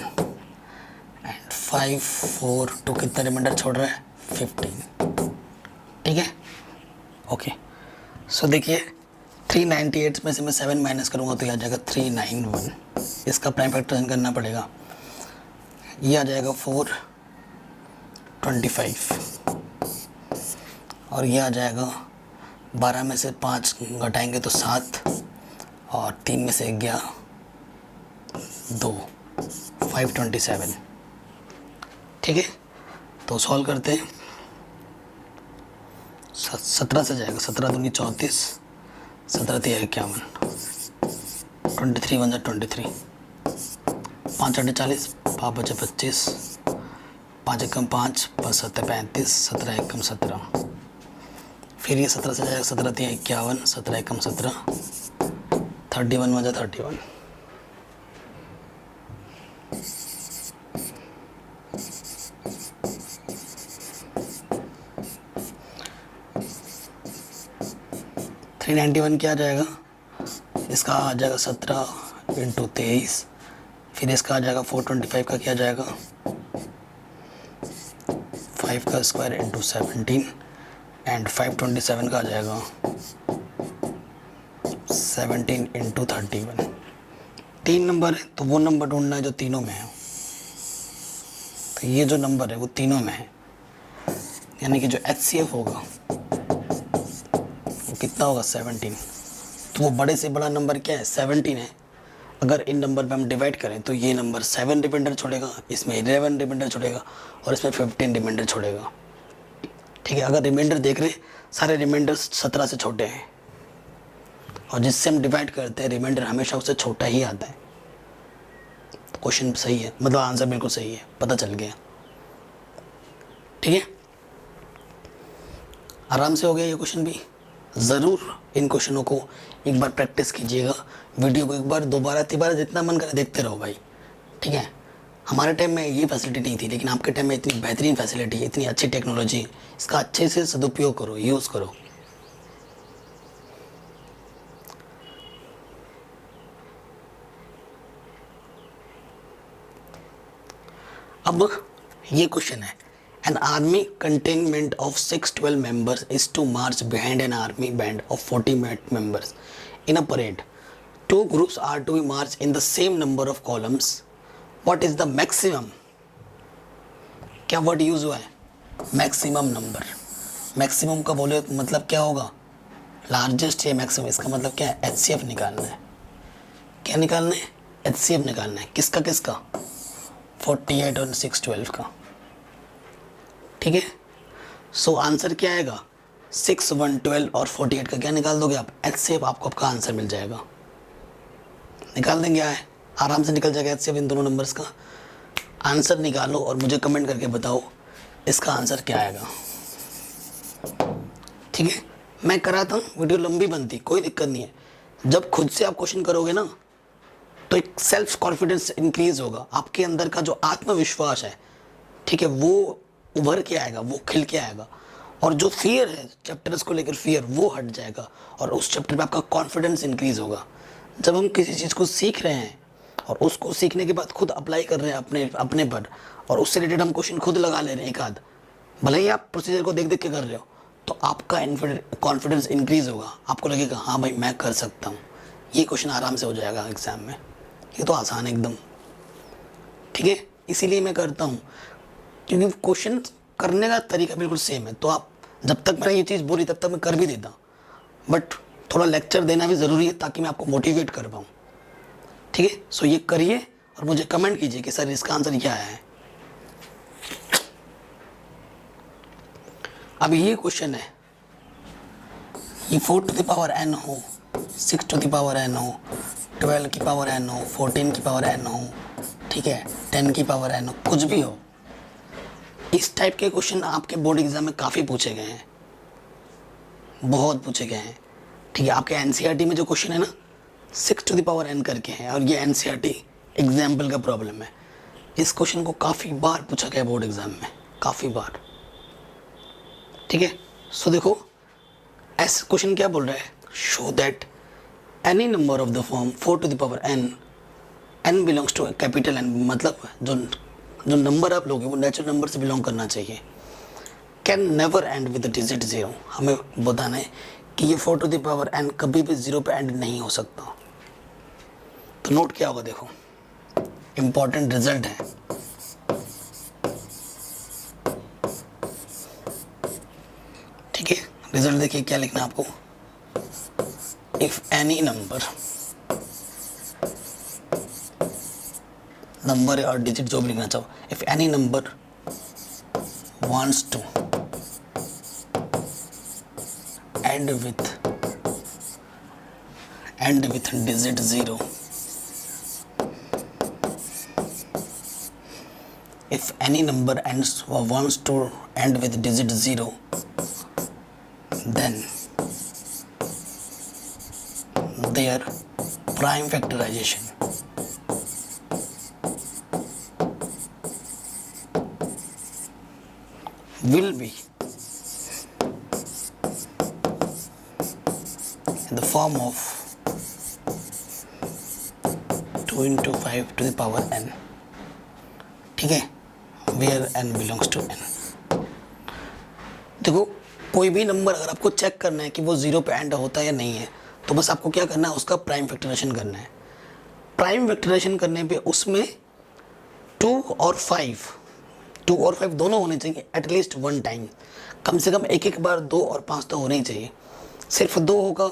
एंड 542 कितना रिमाइंडर छोड़ रहा है? 15। ठीक है, ओके। सो देखिए 398 में से मैं 7 माइनस करूँगा तो ये आ जाएगा 391। इसका प्राइम फैक्टराइजेशन करना पड़ेगा, ये आ जाएगा 425 और ये आ जाएगा 12 में से 5 घटाएंगे तो 7 और 3 में से गया 2, 527। ठीक है, तो सॉल्व करते हैं। 17 से जाएगा, 17 दूनी 34, 17 3 51, 23 1 23, 5 8 40, 5 बचे 25, 5 एकम 5, 5 7 35, 17 एकम 17, फिर ये 17 से जाएगा 17 3 51, 17 एकम 17, 31 बजा 31। थ्री 91 क्या आ जाएगा, इसका आ जाएगा 17 इंटू 23, फिर इसका आ जाएगा 425 का क्या जाएगा 5 का स्क्वायर इंटू 17 एंड 527 का आ जाएगा 17 इंटू 31। 3 नंबर है तो वो नंबर ढूंढना है जो तीनों में है। तो ये जो नंबर है वो तीनों में है, यानी कि जो HCF होगा वो कितना होगा 17। तो वो बड़े से बड़ा नंबर क्या है 17 है। अगर इन नंबर पे हम डिवाइड करें तो ये नंबर 7 रिमाइंडर छोड़ेगा, इसमें 11 रिमाइंडर छोड़ेगा और इसमें 15 रिमाइंडर छोड़ेगा। ठीक है, अगर रिमाइंडर देख रहे सारे रिमाइंडर 17 से छोटे हैं और जिससे हम डिवाइड करते हैं रिमाइंडर हमेशा उससे छोटा ही आता है। तो क्वेश्चन सही है, मतलब आंसर बिल्कुल सही है, पता चल गया। ठीक है, आराम से हो गया ये क्वेश्चन भी। ज़रूर इन क्वेश्चनों को एक बार प्रैक्टिस कीजिएगा, वीडियो को एक बार दोबारा तिबारा जितना मन करे देखते रहो भाई। ठीक है, हमारे टाइम में ये फैसिलिटी नहीं थी, लेकिन आपके टाइम में इतनी बेहतरीन फैसिलिटी है, इतनी अच्छी टेक्नोलॉजी है, इसका अच्छे से सदुपयोग करो, यूज़ करो। अब ये क्वेश्चन है, An army contingent of 612 members is to march behind an army band of 40 members in a parade. Two groups are to be marched in the same number of columns. What is the maximum? क्या word use हुआ है? Maximum number. Maximum का बोले तो मतलब क्या होगा, largest या मैक्सिमम। इसका मतलब क्या है, HCF निकालना है। क्या निकालना है, HCF निकालना है। किसका किसका, 48 और 612 का। ठीक है, सो आंसर क्या आएगा, 6, 1, 12 और 48 का क्या निकाल दोगे आप, HCF, आपको आपका आंसर मिल जाएगा। निकाल देंगे, आए आराम से निकल जाएगा HCF इन दोनों नंबर्स का। आंसर निकालो और मुझे कमेंट करके बताओ इसका आंसर क्या आएगा। ठीक है, मैं कराता हूँ, वीडियो लंबी बनती, कोई दिक्कत नहीं है। जब खुद से आप क्वेश्चन करोगे ना तो एक सेल्फ कॉन्फिडेंस इंक्रीज होगा, आपके अंदर का जो आत्मविश्वास है, ठीक है, वो उभर के आएगा, वो खिल के आएगा। और जो फियर है चैप्टर्स को लेकर, फियर वो हट जाएगा और उस चैप्टर पे आपका कॉन्फिडेंस इंक्रीज होगा। जब हम किसी चीज़ को सीख रहे हैं और उसको सीखने के बाद खुद अप्लाई कर रहे हैं अपने पर, और उससे रिलेटेड हम क्वेश्चन खुद लगा ले रहे हैं एक आध, भले ही आप प्रोसीजर को देख देख के कर रहे हो, तो आपका कॉन्फिडेंस इंक्रीज होगा। आपको लगेगा हाँ भाई मैं कर सकता हूँ, ये क्वेश्चन आराम से हो जाएगा एग्जाम में, ये तो आसान है एकदम। ठीक है, इसीलिए मैं करता हूँ, क्योंकि क्वेश्चन करने का तरीका बिल्कुल सेम है। तो आप, जब तक मैंने ये चीज़ बोली तब तक मैं कर भी देता, बट थोड़ा लेक्चर देना भी ज़रूरी है ताकि मैं आपको मोटिवेट कर पाऊँ। ठीक है, सो ये करिए और मुझे कमेंट कीजिए कि सर इसका आंसर क्या है। अब ये क्वेश्चन है, ये 4 to the power n हो, 6 to the power n हो, 12 की पावर n हो, 14 की पावर n हो, ठीक है, 10 की पावर n हो, कुछ भी हो, इस टाइप के क्वेश्चन आपके बोर्ड एग्जाम में काफ़ी पूछे गए हैं, बहुत पूछे गए हैं। ठीक है, आपके NCERT में जो क्वेश्चन है ना 6 to the power n करके हैं, और ये NCERT एग्जाम्पल का प्रॉब्लम है। इस क्वेश्चन को काफ़ी बार पूछा गया बोर्ड एग्जाम में, काफ़ी बार। ठीक है, सो देखो ऐसा क्वेश्चन क्या बोल रहा है, show that any number of the form 4 to the power n belongs to capital N, मतलब जो नंबर आप लोगे वो नेचुरल नंबर से बिलोंग करना चाहिए। Can never and with digit 0, हमें बताना है कि ये 4 to the power n कभी भी 0 पे एंड नहीं हो सकता। तो नोट क्या होगा, देखो इंपॉर्टेंट रिजल्ट है। ठीक है, रिजल्ट देखिए क्या लिखना है आपको, इफ एनी नंबर और डिजिट जो भी लिखना चाहो, if any number wants to end with digit 0, if any number wants to end with digit 0, then their prime factorization will be in the form of 2 into 5 to the power n. ठीक है, where n belongs to n. देखो कोई भी number अगर आपको check करना है कि वो जीरो पे एंड होता है या नहीं है, तो बस आपको क्या करना है, उसका प्राइम फैक्टराइजेशन करना है. प्राइम फैक्टराइजेशन करने पे उसमें 2 और 5 दोनों होने चाहिए एटलीस्ट वन टाइम. कम से कम एक बार 2 और 5 तो होने ही चाहिए. सिर्फ 2 होगा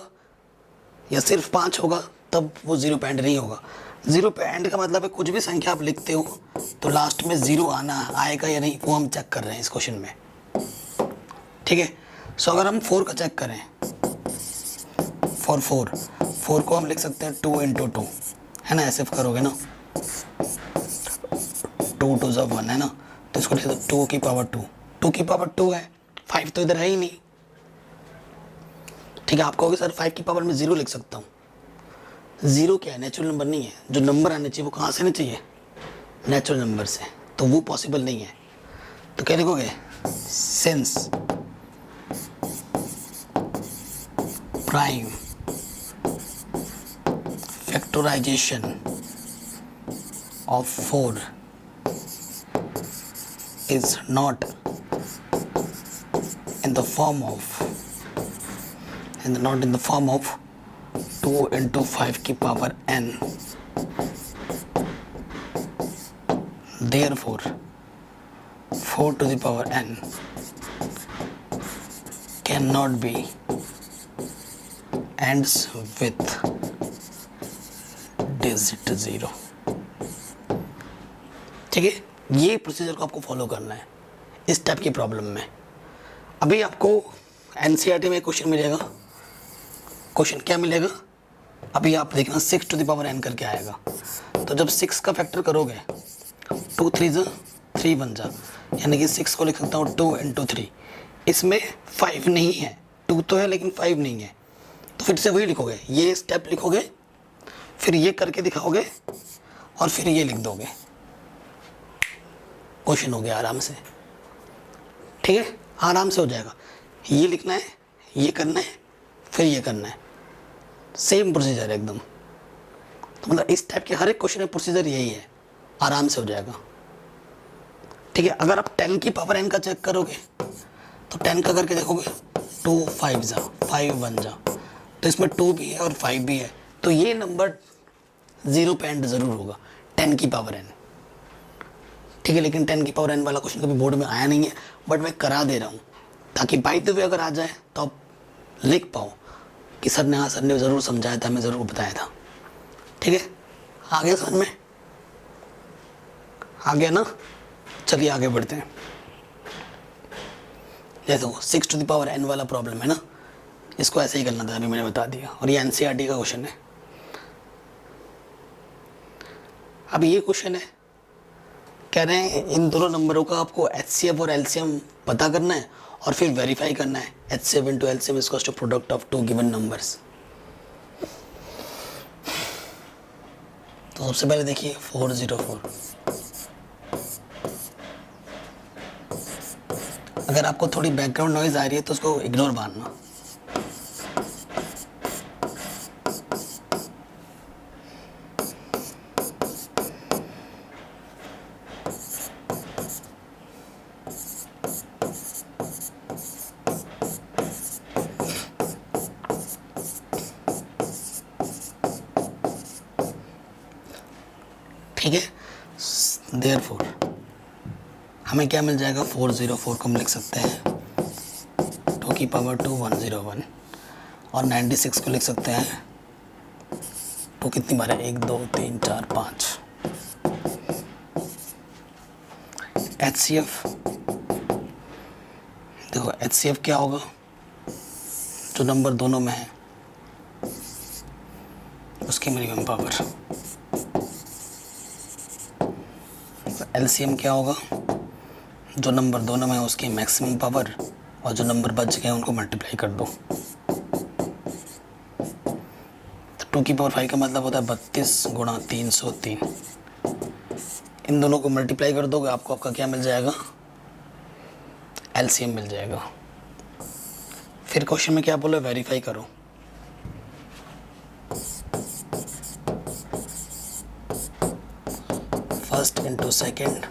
या सिर्फ 5 होगा तब वो जीरो पे एंड नहीं होगा. जीरो पे एंड का मतलब है कुछ भी संख्या आप लिखते हो तो लास्ट में जीरो आएगा या नहीं, वो हम चेक कर रहे हैं इस क्वेश्चन में. ठीक है. सो अगर हम 4 का चेक करें, फॉर 4 को हम लिख सकते हैं 2 into 2, है ना. ऐसे करोगे ना, 2 2 जब 1 है ना, तो इसको लिख सकते 2 की पावर 2 की पावर 2 है. 5 तो इधर है ही नहीं. ठीक है. आप कहोगे सर 5 की पावर में 0 लिख सकता हूँ. 0 क्या है, नेचुरल नंबर नहीं है. जो नंबर आने चाहिए वो कहाँ से आने चाहिए, नेचुरल नंबर से. तो वो पॉसिबल नहीं है. तो क्या लिखोगे, since prime factorization of 4 is not in the form of 2 into 5 की power n. Therefore 4 to the power n cannot be ends with digit 0. ठीक है. ये प्रोसीजर को आपको फॉलो करना है इस टाइप की प्रॉब्लम में. अभी आपको एनसीईआरटी में क्वेश्चन मिलेगा. क्वेश्चन क्या मिलेगा, अभी आप देखना 6 to the power n करके आएगा. तो जब 6 का फैक्टर करोगे 2 3 जा 3 बन जा, यानी कि 6 को लिख सकता हूँ 2 into 3. इसमें 5 नहीं है, 2 तो है लेकिन 5 नहीं है. तो फिर से वही लिखोगे, ये स्टेप लिखोगे, फिर ये करके दिखाओगे और फिर ये लिख दोगे. क्वेश्चन हो गया आराम से. ठीक है, आराम से हो जाएगा. ये लिखना है, ये करना है, फिर ये करना है. सेम प्रोसीजर एकदम. तो मतलब इस टाइप के हर एक क्वेश्चन में प्रोसीजर यही है. आराम से हो जाएगा. ठीक है. अगर आप 10 की पावर n का चेक करोगे तो 10 का करके देखोगे 2 5 जा 5 1 जा, तो इसमें 2 भी है और 5 भी है. तो ये नंबर जीरो पे एंड जरूर होगा 10 की पावर n. ठीक है. लेकिन 10 की पावर n वाला क्वेश्चन कभी बोर्ड में आया नहीं है, बट मैं करा दे रहा हूँ ताकि बाय द वे अगर आ जाए तो आप लिख पाओ कि सर ने ज़रूर समझाया था, मैं ज़रूर बताया था. ठीक है. आ गया समझ में, आ गया ना. चलिए आगे बढ़ते हैं. देखो 6 to the power n वाला प्रॉब्लम है ना, इसको ऐसे ही करना था, अभी मैंने बता दिया. और ये एनसीईआरटी का क्वेश्चन है. अब ये क्वेश्चन है, कह रहे हैं इन दोनों नंबरों का आपको एचसीएफ और एलसीएम पता करना है और फिर वेरीफाई करना है. HCF into LCM is equals to product of 2 given numbers. तो सबसे पहले देखिए 404. अगर आपको थोड़ी बैकग्राउंड नॉइज आ रही है तो उसको इग्नोर मारना. ठीक है. देयरफॉर हमें क्या मिल जाएगा, 404 को हम लिख सकते हैं 2 की पावर 2 101 और 96 को लिख सकते हैं 2 कितनी बार है, 1 2 3 4 5. एचसीएफ देखो, एचसीएफ क्या होगा, जो नंबर दोनों में है उसकी मिनिमम पावर. एलसीएम क्या होगा, जो नंबर दोनों में है उसकी मैक्सिमम पावर और जो नंबर बच गए उनको मल्टीप्लाई कर दो। तो 2 की पावर 5 का मतलब होता है 32 गुणा 303। इन दोनों को मल्टीप्लाई कर दोगे आपको आपका क्या मिल जाएगा, एलसीएम मिल जाएगा। फिर क्वेश्चन में क्या बोला, वेरीफाई करो। फर्स्ट इंटू सेकेंड,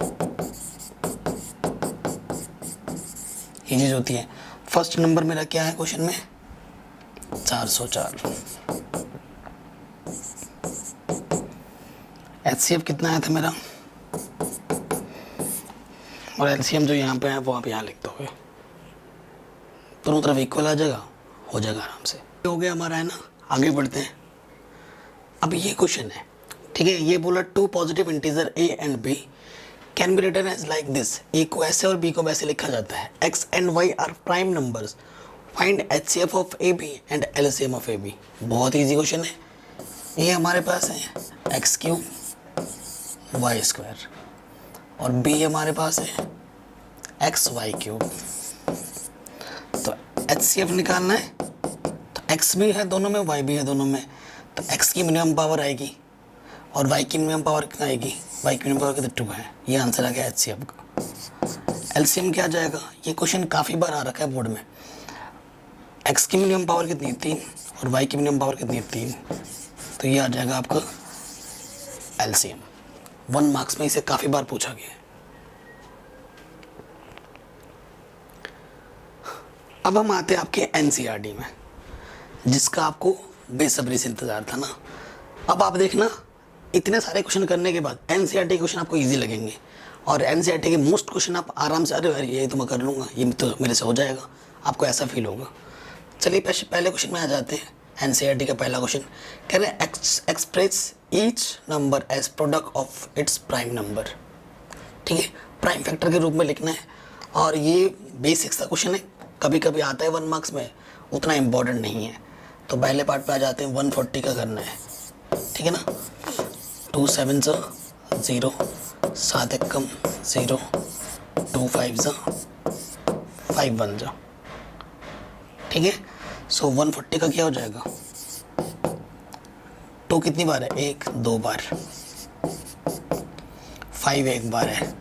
ये चीज होती है। फर्स्ट नंबर मेरा क्या है क्वेश्चन में, 404। एचसीएफ कितना आया था मेरा, और एलसीएम जो यहाँ पे है वो आप यहाँ लिख दोगे, दोनों तरफ इक्वल आ जाएगा, हो जाएगा आराम से। हो गया हमारा, है ना। आगे बढ़ते हैं। अब ये क्वेश्चन है, ठीक है। ये बोला 2 positive integer A and B can be written as like this. A को ऐसे और बी को वैसे लिखा जाता है। X and Y are prime numbers, find HCF of A B and LCM of A B. बहुत ईजी क्वेश्चन है। ए हमारे पास है एक्स क्यूब वाई स्क्वायर, और बी हमारे पास है एक्स वाई क्यूब। तो एचसीएफ निकालना है, तो एक्स भी है दोनों में, वाई भी है दोनों में, तो एक्स की मिनिमम पावर आएगी और वाई की मिनिमम पावर कितना आएगी, वाई की मिनिमम पावर कितना 2 है। ये आंसर आ गया एचसीएफ का। एलसीएम क्या जाएगा, ये क्वेश्चन काफ़ी बार आ रखा है बोर्ड में। एक्स की मिनिमम पावर कितनी, 3, और वाई की मिनिमम पावर कितनी, 3। तो ये आ जाएगा आपका एलसीएम। 1 मार्क्स में इसे काफ़ी बार पूछा गया है। अब हम आते हैं आपके एनसीईआरटी में, जिसका आपको बेसब्री से इंतजार था ना। अब आप देखना, इतने सारे क्वेश्चन करने के बाद एनसीईआरटी के क्वेश्चन आपको इजी लगेंगे, और एनसीईआरटी के मोस्ट क्वेश्चन आप आराम से, अरे ये तो मैं कर लूँगा, ये तो मेरे से हो जाएगा, आपको ऐसा फील होगा। चलिए पहले क्वेश्चन में आ जाते हैं। एनसीईआरटी का पहला क्वेश्चन कह रहे हैं express each number as product of its prime number. ठीक है, प्राइम फैक्टर के रूप में लिखना है, और ये बेसिक्स का क्वेश्चन है, कभी कभी आता है 1 मार्क्स में, उतना इम्पोर्टेंट नहीं है। तो पहले पार्ट पे आ जाते हैं। 140 का करना है, ठीक है ना। 2 7 0, 7 1 0, 2 5 5 1, ठीक है। सो 140 का क्या हो जाएगा, 2 कितनी बार है, 1 2 बार, 5 1 बार है,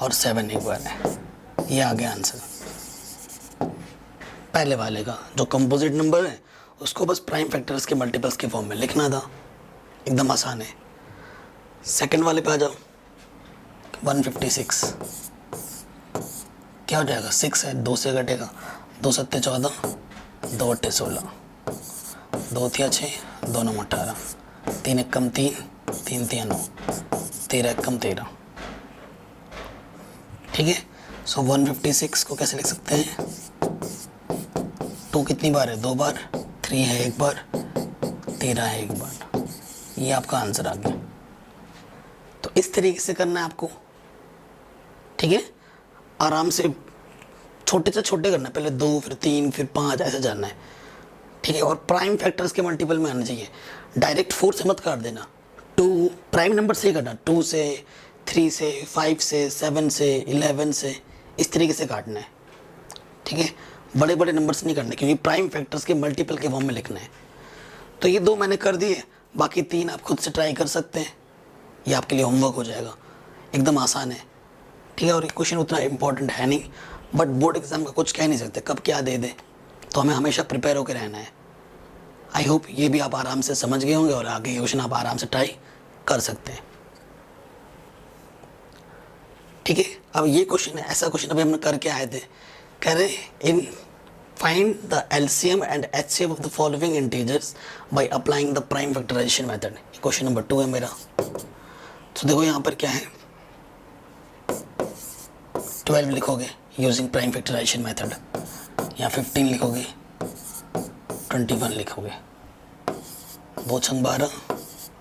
और 7 1 बार है। ये आ गया आंसर पहले वाले का। जो कंपोजिट नंबर है उसको बस प्राइम फैक्टर्स के मल्टीपल्स के फॉर्म में लिखना था, एकदम आसान है। सेकंड वाले पे आ जाओ। 156 क्या हो जाएगा, 6 है, 2 से घटेगा, 2 7 14, 2 8 16, 2 3 6, 2 9 18, 3 1 3, 3 3 9, 13 1 13, ठीक है। सो 156 को कैसे लिख सकते हैं, 2 कितनी बार है, 2 बार, 3 है 1 बार, 13 है 1 बार। ये आपका आंसर आ गया। तो इस तरीके से करना है आपको, ठीक है। आराम से छोटे से छोटे करना है, पहले 2 फिर 3 फिर 5 ऐसे जाना है, ठीक है। और प्राइम फैक्टर्स के मल्टीपल में आना चाहिए, डायरेक्ट 4 से मत काट देना, 2 प्राइम नंबर से ही करना, 2 से, 3 से, 5 से, 7 से, 11 से, इस तरीके से काटना है, ठीक है। बड़े बड़े नंबर्स नहीं करने, क्योंकि प्राइम फैक्टर्स के मल्टीपल के फॉर्म में लिखना है। तो ये 2 मैंने कर दिए, बाकी 3 आप खुद से ट्राई कर सकते हैं, ये आपके लिए होमवर्क हो जाएगा, एकदम आसान है, ठीक है। और ये क्वेश्चन उतना इंपॉर्टेंट है नहीं, बट बोर्ड एग्जाम का कुछ कह नहीं सकते कब क्या दे दे, तो हमें हमेशा प्रिपेयर होकर रहना है। आई होप ये भी आप आराम से समझ गए होंगे, और आगे क्वेश्चन आप आराम से ट्राई कर सकते हैं, ठीक है। अब ये क्वेश्चन है, ऐसा क्वेश्चन अभी हमने करके आए थे, कह रहे in find the LCM and HCF of the following integers by applying the prime factorisation method. Question number 2 है मेरा। तो देखो यहाँ पर क्या है, 12 लिखोगे यूजिंग प्राइम फैक्टराइजेशन मेथड, या 15 लिखोगे, 21 लिखोगे, 2 6 12,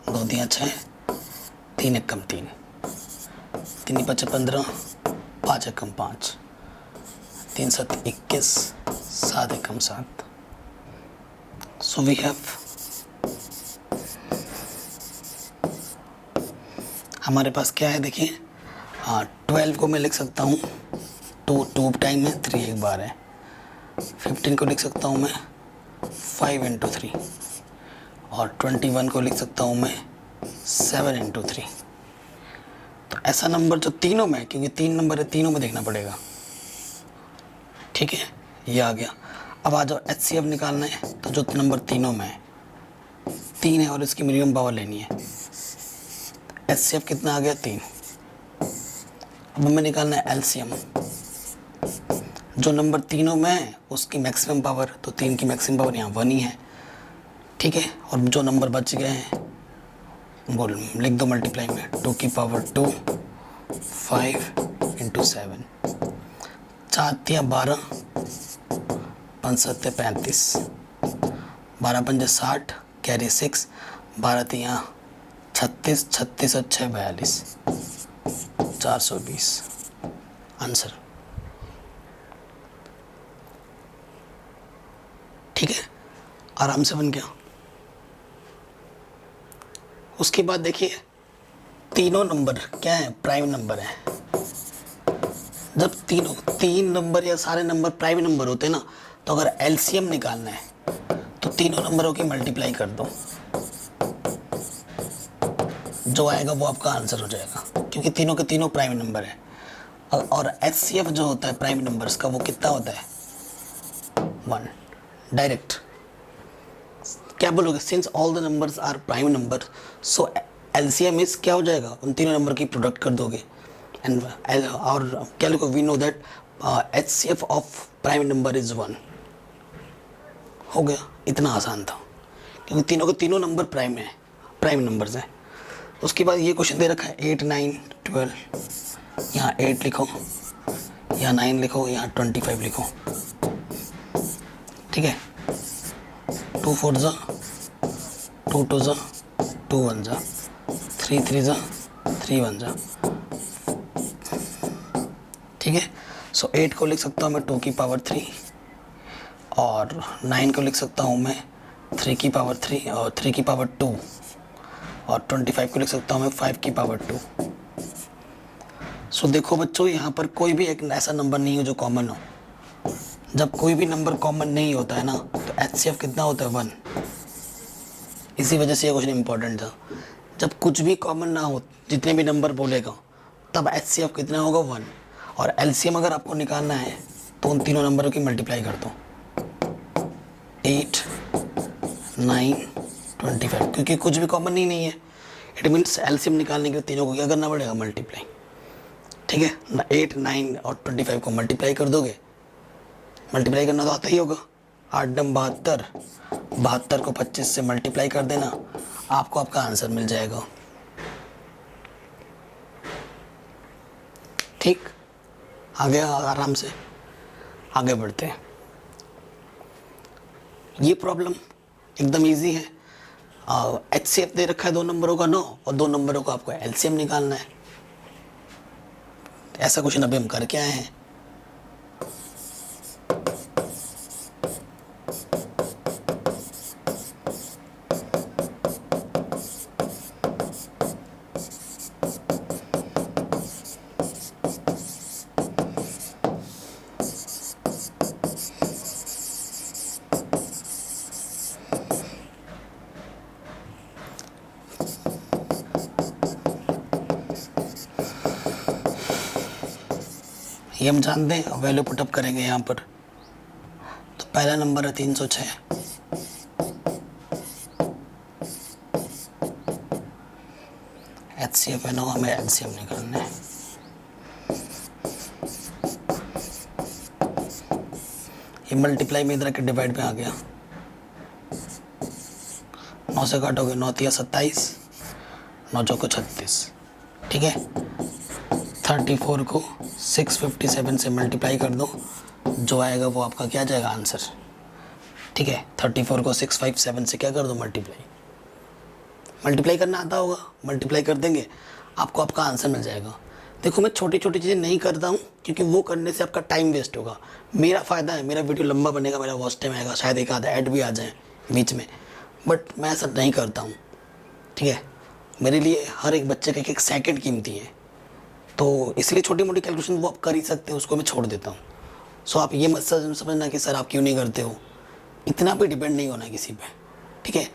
2 3 6, 3 1 3, 3 5 15, 5 1 5, 3 7 21, 7 1 7। सो वी हैव, हमारे पास क्या है देखिए, 12 को मैं लिख सकता हूँ, 2 टाइम है, 3 1 बार है, 15 को लिख सकता हूँ मैं 5 इंटू 3 और 21 को लिख सकता हूँ मैं 7 इंटू 3। तो ऐसा नंबर जो तीनों में, क्योंकि 3 नंबर है, तीनों में देखना पड़ेगा। ठीक है, ये आ गया। अब आ जाओ HCF निकालना है, तो जो नंबर तीनों में है 3 है और इसकी मिनिमम पावर लेनी है। HCF कितना आ गया 3। अब हमें निकालना है LCM, जो नंबर तीनों में है उसकी मैक्सिमम पावर, तो 3 की मैक्सिमम पावर यहाँ 1 ही है। ठीक है, और जो नंबर बच गए हैं बोल लिख दो मल्टीप्लाई में, 2 की पावर 2 5 इंटू 7, 4 तिया 12 5 7 35, 12 पंजे 60 कैरी 6, 12 तिया 36, 36 और 6 42, 420 आंसर। ठीक है, आराम से बन गया। उसके बाद देखिए तीनों नंबर क्या है, प्राइम नंबर है। जब तीन नंबर या सारे नंबर प्राइम नंबर होते हैं ना, तो अगर LCM निकालना है तो तीनों नंबरों की मल्टीप्लाई कर दो, जो आएगा वो आपका आंसर हो जाएगा, क्योंकि तीनों के तीनों प्राइम नंबर है। और HCF जो होता है प्राइम नंबर्स का, वो कितना होता है 1। डायरेक्ट क्या बोलोगे, since all the numbers are prime number, so LCM is क्या हो जाएगा, उन तीनों नंबर की प्रोडक्ट कर दोगे। एंड और क्या लिखो, we know that HCF of prime number is 1। हो गया, इतना आसान था, क्योंकि तीनों के तीनों नंबर प्राइम है, प्राइम नंबर्स हैं। उसके बाद ये क्वेश्चन दे रखा है 8 9 12, यहाँ 8 लिखो, यहाँ 9 लिखो, यहाँ 25 लिखो। ठीक है, 2 4 जा 2 2 जा 2 1 जा 3 3 जा 3 1 जा। ठीक है, सो 8 को लिख सकता हूँ मैं 2 की पावर 3, और 9 को लिख सकता हूँ मैं 3 की पावर 3 और 3 की पावर 2, और 25 को लिख सकता हूँ मैं 5 की पावर 2। सो देखो बच्चों, यहाँ पर कोई भी एक ऐसा नंबर नहीं है जो कॉमन हो। जब कोई भी नंबर कॉमन नहीं होता है ना, तो HCF कितना होता है 1। इसी वजह से ये क्वेश्चन इंपॉर्टेंट था। जब कुछ भी कॉमन ना हो, जितने भी नंबर बोलेगा, तब HCF कितना होगा 1। और LCM अगर आपको निकालना है तो उन तीनों नंबरों की मल्टीप्लाई कर दो, 8 9 25, क्योंकि कुछ भी कॉमन ही नहीं है। इट मीन्स LCM निकालने के लिए तीनों को क्या करना पड़ेगा, मल्टीप्लाई। ठीक है, 8 9 और 25 को मल्टीप्लाई कर दोगे, मल्टीप्लाई करना तो आता ही होगा। 8 9 72, 72 को 25 से मल्टीप्लाई कर देना, आपको आपका आंसर मिल जाएगा। ठीक, आगे आराम से आगे बढ़ते हैं। ये प्रॉब्लम एकदम इजी है। HCF दे रखा है 2 नंबरों का 9, और 2 नंबरों का आपको LCM निकालना है। ऐसा क्वेश्चन अभी हम करके आए हैं। ये हम जानते हैं, वैल्यू पुटअप करेंगे यहाँ पर। तो पहला नंबर है 306, HCF है 9, हमें LCM निकालना है। ये मल्टीप्लाई में इधर के डिवाइड में आ गया, 9 से काटोगे 9 तिया 27, 9 चौको 36। ठीक है, 34 को 657 से मल्टीप्लाई कर दो, जो आएगा वो आपका क्या जाएगा आंसर। ठीक है, 34 को 657 से क्या कर दो, मल्टीप्लाई करना आता होगा, मल्टीप्लाई कर देंगे, आपको आपका आंसर मिल जाएगा। देखो, मैं छोटी छोटी चीज़ें नहीं करता हूँ, क्योंकि वो करने से आपका टाइम वेस्ट होगा। मेरा फ़ायदा है, मेरा वीडियो लंबा बनेगा, मेरा वॉच टाइम आएगा, शायद एक आधा ऐड भी आ जाए बीच में, बट मैं ऐसा नहीं करता हूँ। ठीक है, मेरे लिए हर एक बच्चे का एक सेकंड कीमती है, तो इसलिए छोटी मोटी कैलकुलेशन वो आप कर ही सकते हैं, उसको मैं छोड़ देता हूँ। सो आप ये मत समझना कि सर आप क्यों नहीं करते हो, इतना भी डिपेंड नहीं होना किसी पे, ठीक है,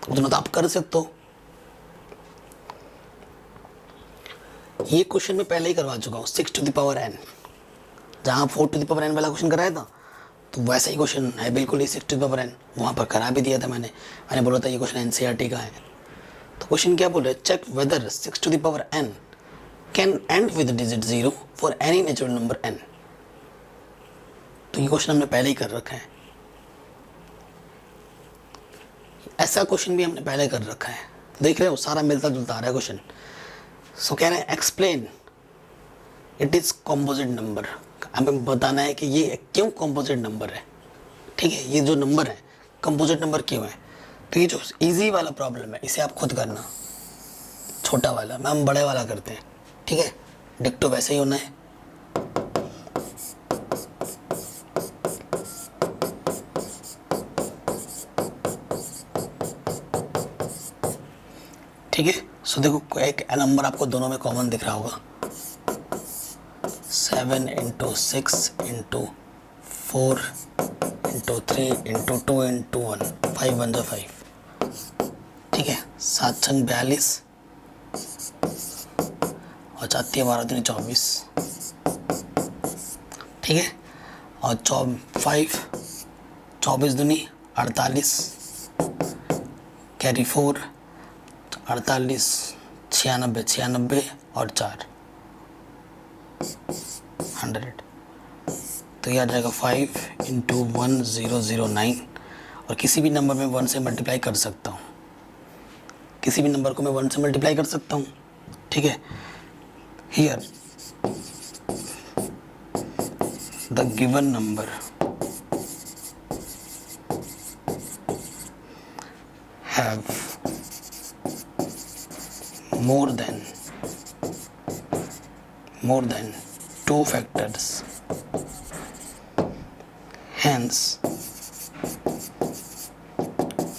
उतना तो आप कर सकते हो। ये क्वेश्चन मैं पहले ही करवा चुका हूँ 6 टू द पावर n, जहाँ 4 टू द पावर n वाला क्वेश्चन कराया था तो वैसा ही क्वेश्चन है बिल्कुल ही 6 टू द पावर n, वहाँ पर करा भी दिया था मैंने बोला था ये क्वेश्चन एनसीईआरटी का है। तो क्वेश्चन क्या बोल रहे हैं, check whether 6 to the power n can end with digit 0 for any natural number n। तो ये क्वेश्चन हमने पहले ही कर रखा है, ऐसा क्वेश्चन भी हमने पहले कर रखा है, देख रहे हो सारा मिलता जुलता आ रहा है क्वेश्चन। सो कह रहे हैं explain it is composite number, हमें बताना है कि ये क्यों कॉम्पोजिट नंबर है, ठीक है, ये जो नंबर है कॉम्पोजिट नंबर क्यों है। तो ये जो इजी वाला प्रॉब्लम है इसे आप खुद करना, छोटा वाला मैं हम बड़े वाला करते हैं, ठीक है, डिक्टो वैसे ही होना है। ठीक है, सो देखो एक नंबर आपको दोनों में कॉमन दिख रहा होगा, 7 into 6 into 4 into 3 into 2 into 1, 5 1 जा 5, ठीक है, 7 छंग 42 और 4 3 12 3 24, ठीक है, और 5 24 दूनी 48, कैरी 4 48 96 96 और 4 100। तो ये आ जाएगा 5 इंटू 1009, और किसी भी नंबर में 1 से मल्टीप्लाई कर सकता हूँ, किसी भी नंबर को मैं 1 से मल्टीप्लाई कर सकता हूँ, ठीक है। Here the given number have more than 2 factors, hence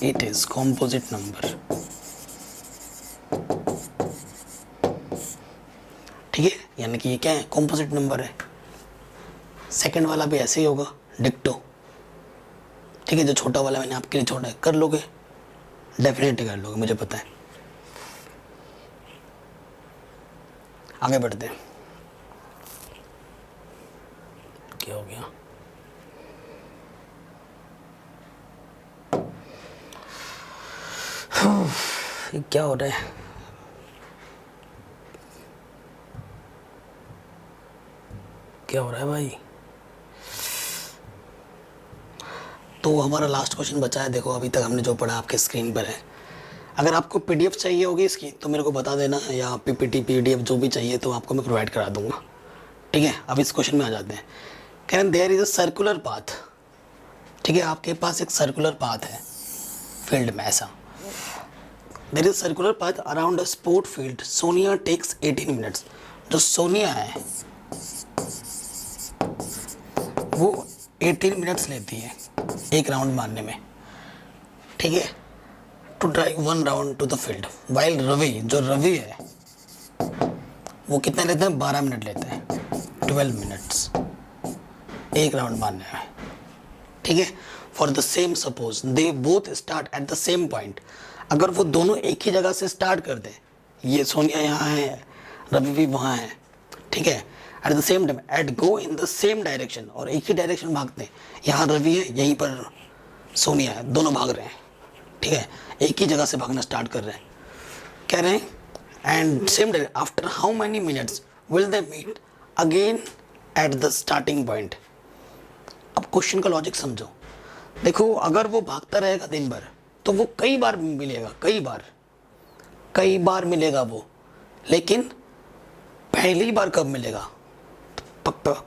it is composite number। ठीक है, यानी कि ये क्या है, कॉम्पोजिट नंबर है। सेकंड वाला भी ऐसे ही होगा, डिक्टो, ठीक है, जो छोटा वाला मैंने आपके लिए छोड़ा है, कर लोगे, डेफिनेटली कर लोगे, मुझे पता है। आगे बढ़ते हैं, क्या हो गया, ये क्या हो रहा है, क्या हो रहा है भाई। तो हमारा लास्ट क्वेश्चन बचा है, देखो अभी तक हमने जो पढ़ा आपके स्क्रीन पर है। अगर आपको पीडीएफ चाहिए होगी इसकी तो मेरे को बता देना, या पीपीटी पीडीएफ जो भी चाहिए तो आपको मैं प्रोवाइड करा दूंगा, ठीक है। अब इस क्वेश्चन में आ जाते हैं। कह रहे there is a circular path, ठीक है, आपके पास एक सर्कुलर पाथ है फील्ड में, ऐसा there is circular path around a sport field, Sonia takes 18 minutes. जो सोनिया है वो 18 मिनट्स लेती है एक राउंड मारने में, ठीक है, to drive 1 round to the field. While Ravi, जो रवि है वो कितना लेते हैं, 12 मिनट लेते हैं, 12 मिनट्स एक राउंड मारने में, ठीक है। For the same suppose they both start at the same point, अगर वो दोनों एक ही जगह से स्टार्ट कर दें, ये सोनिया यहाँ है, रवि भी वहाँ है, ठीक है, at the same time at go in the same direction, और एक ही डायरेक्शन भागते हैं, यहाँ रवि है यहीं पर सोनिया है, दोनों भाग रहे हैं, ठीक है, एक ही जगह से भागना स्टार्ट कर रहे हैं। कह रहे हैं and same day after how many minutes will they meet again at the starting point. अब क्वेश्चन का लॉजिक समझो, देखो अगर वो भागता रहेगा दिन भर तो वो कई बार मिलेगा, कई बार मिलेगा वो, लेकिन पहली बार कब मिलेगा,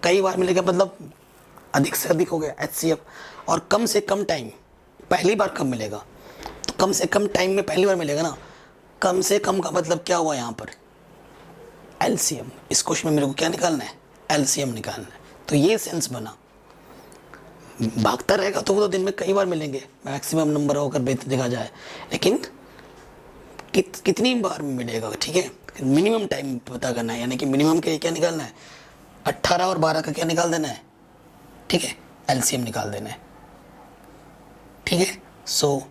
कई बार मिलेगा मतलब अधिक से अधिक हो गया HCF, और कम से कम टाइम, पहली बार कब मिलेगा, तो कम से कम टाइम में पहली बार मिलेगा ना, कम से कम का मतलब क्या हुआ यहाँ पर, LCM। इस क्वेश्चन में मेरे को क्या निकालना है, LCM निकालना है। तो ये सेंस बना, भागता रहेगा तो वो तो दिन में कई बार मिलेंगे, मैक्सिमम नंबर होकर बेहतर देखा जाए, लेकिन कितनी बार मिलेगा, ठीक है, मिनिमम टाइम पता करना है, यानी कि मिनिमम के क्या निकालना है, 18 और 12 का क्या निकाल देना है, ठीक है, एलसीएम निकाल देना है। ठीक है, सो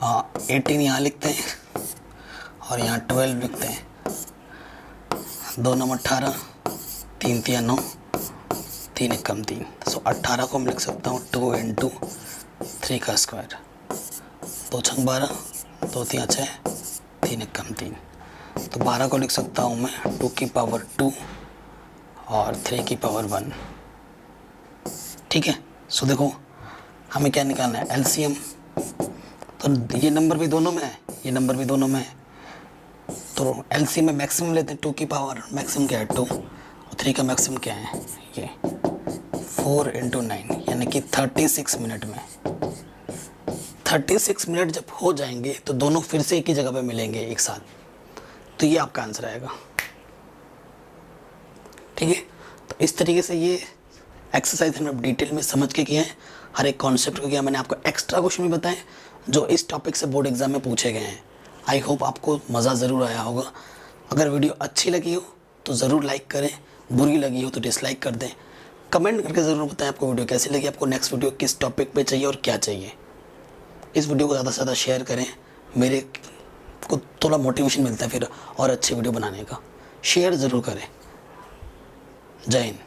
18 यहाँ लिखते हैं और यहाँ 12 लिखते हैं। 2 9 18, 3 3 9, 3 1 3। सो 18 को मैं लिख सकता हूँ 2 इंटू 3 का स्क्वायर, 2 6 12, 2 3 6, 3 1 3। तो 12 को लिख सकता हूँ मैं 2 की पावर 2 और 3 की पावर 1। ठीक है, सो देखो हमें क्या निकालना है, एलसीएम। तो ये नंबर भी दोनों में है, ये नंबर भी दोनों में है, तो एलसीएम में मैक्सिमम लेते हैं। 2 की पावर मैक्सिमम क्या है 2 और 3 का मैक्सिमम क्या है ये 4 इंटू 9, यानी कि 36 मिनट में। 36 मिनट जब हो जाएंगे तो दोनों फिर से एक ही जगह पे मिलेंगे एक साथ, तो ये आपका आंसर आएगा। ठीक है, तो इस तरीके से ये एक्सरसाइज हमने डिटेल में समझ के किए हैं, हर एक कॉन्सेप्ट को किया। मैंने आपको एक्स्ट्रा क्वेश्चन भी बताए जो इस टॉपिक से बोर्ड एग्जाम में पूछे गए हैं। आई होप आपको मज़ा ज़रूर आया होगा। अगर वीडियो अच्छी लगी हो तो ज़रूर लाइक करें, बुरी लगी हो तो डिसलाइक कर दें। कमेंट करके ज़रूर बताएं आपको वीडियो कैसी लगी, आपको नेक्स्ट वीडियो किस टॉपिक पे चाहिए और क्या चाहिए। इस वीडियो को ज़्यादा से ज़्यादा शेयर करें, मेरे को थोड़ा मोटिवेशन मिलता है फिर और अच्छी वीडियो बनाने का। शेयर ज़रूर करें। जय हिंद।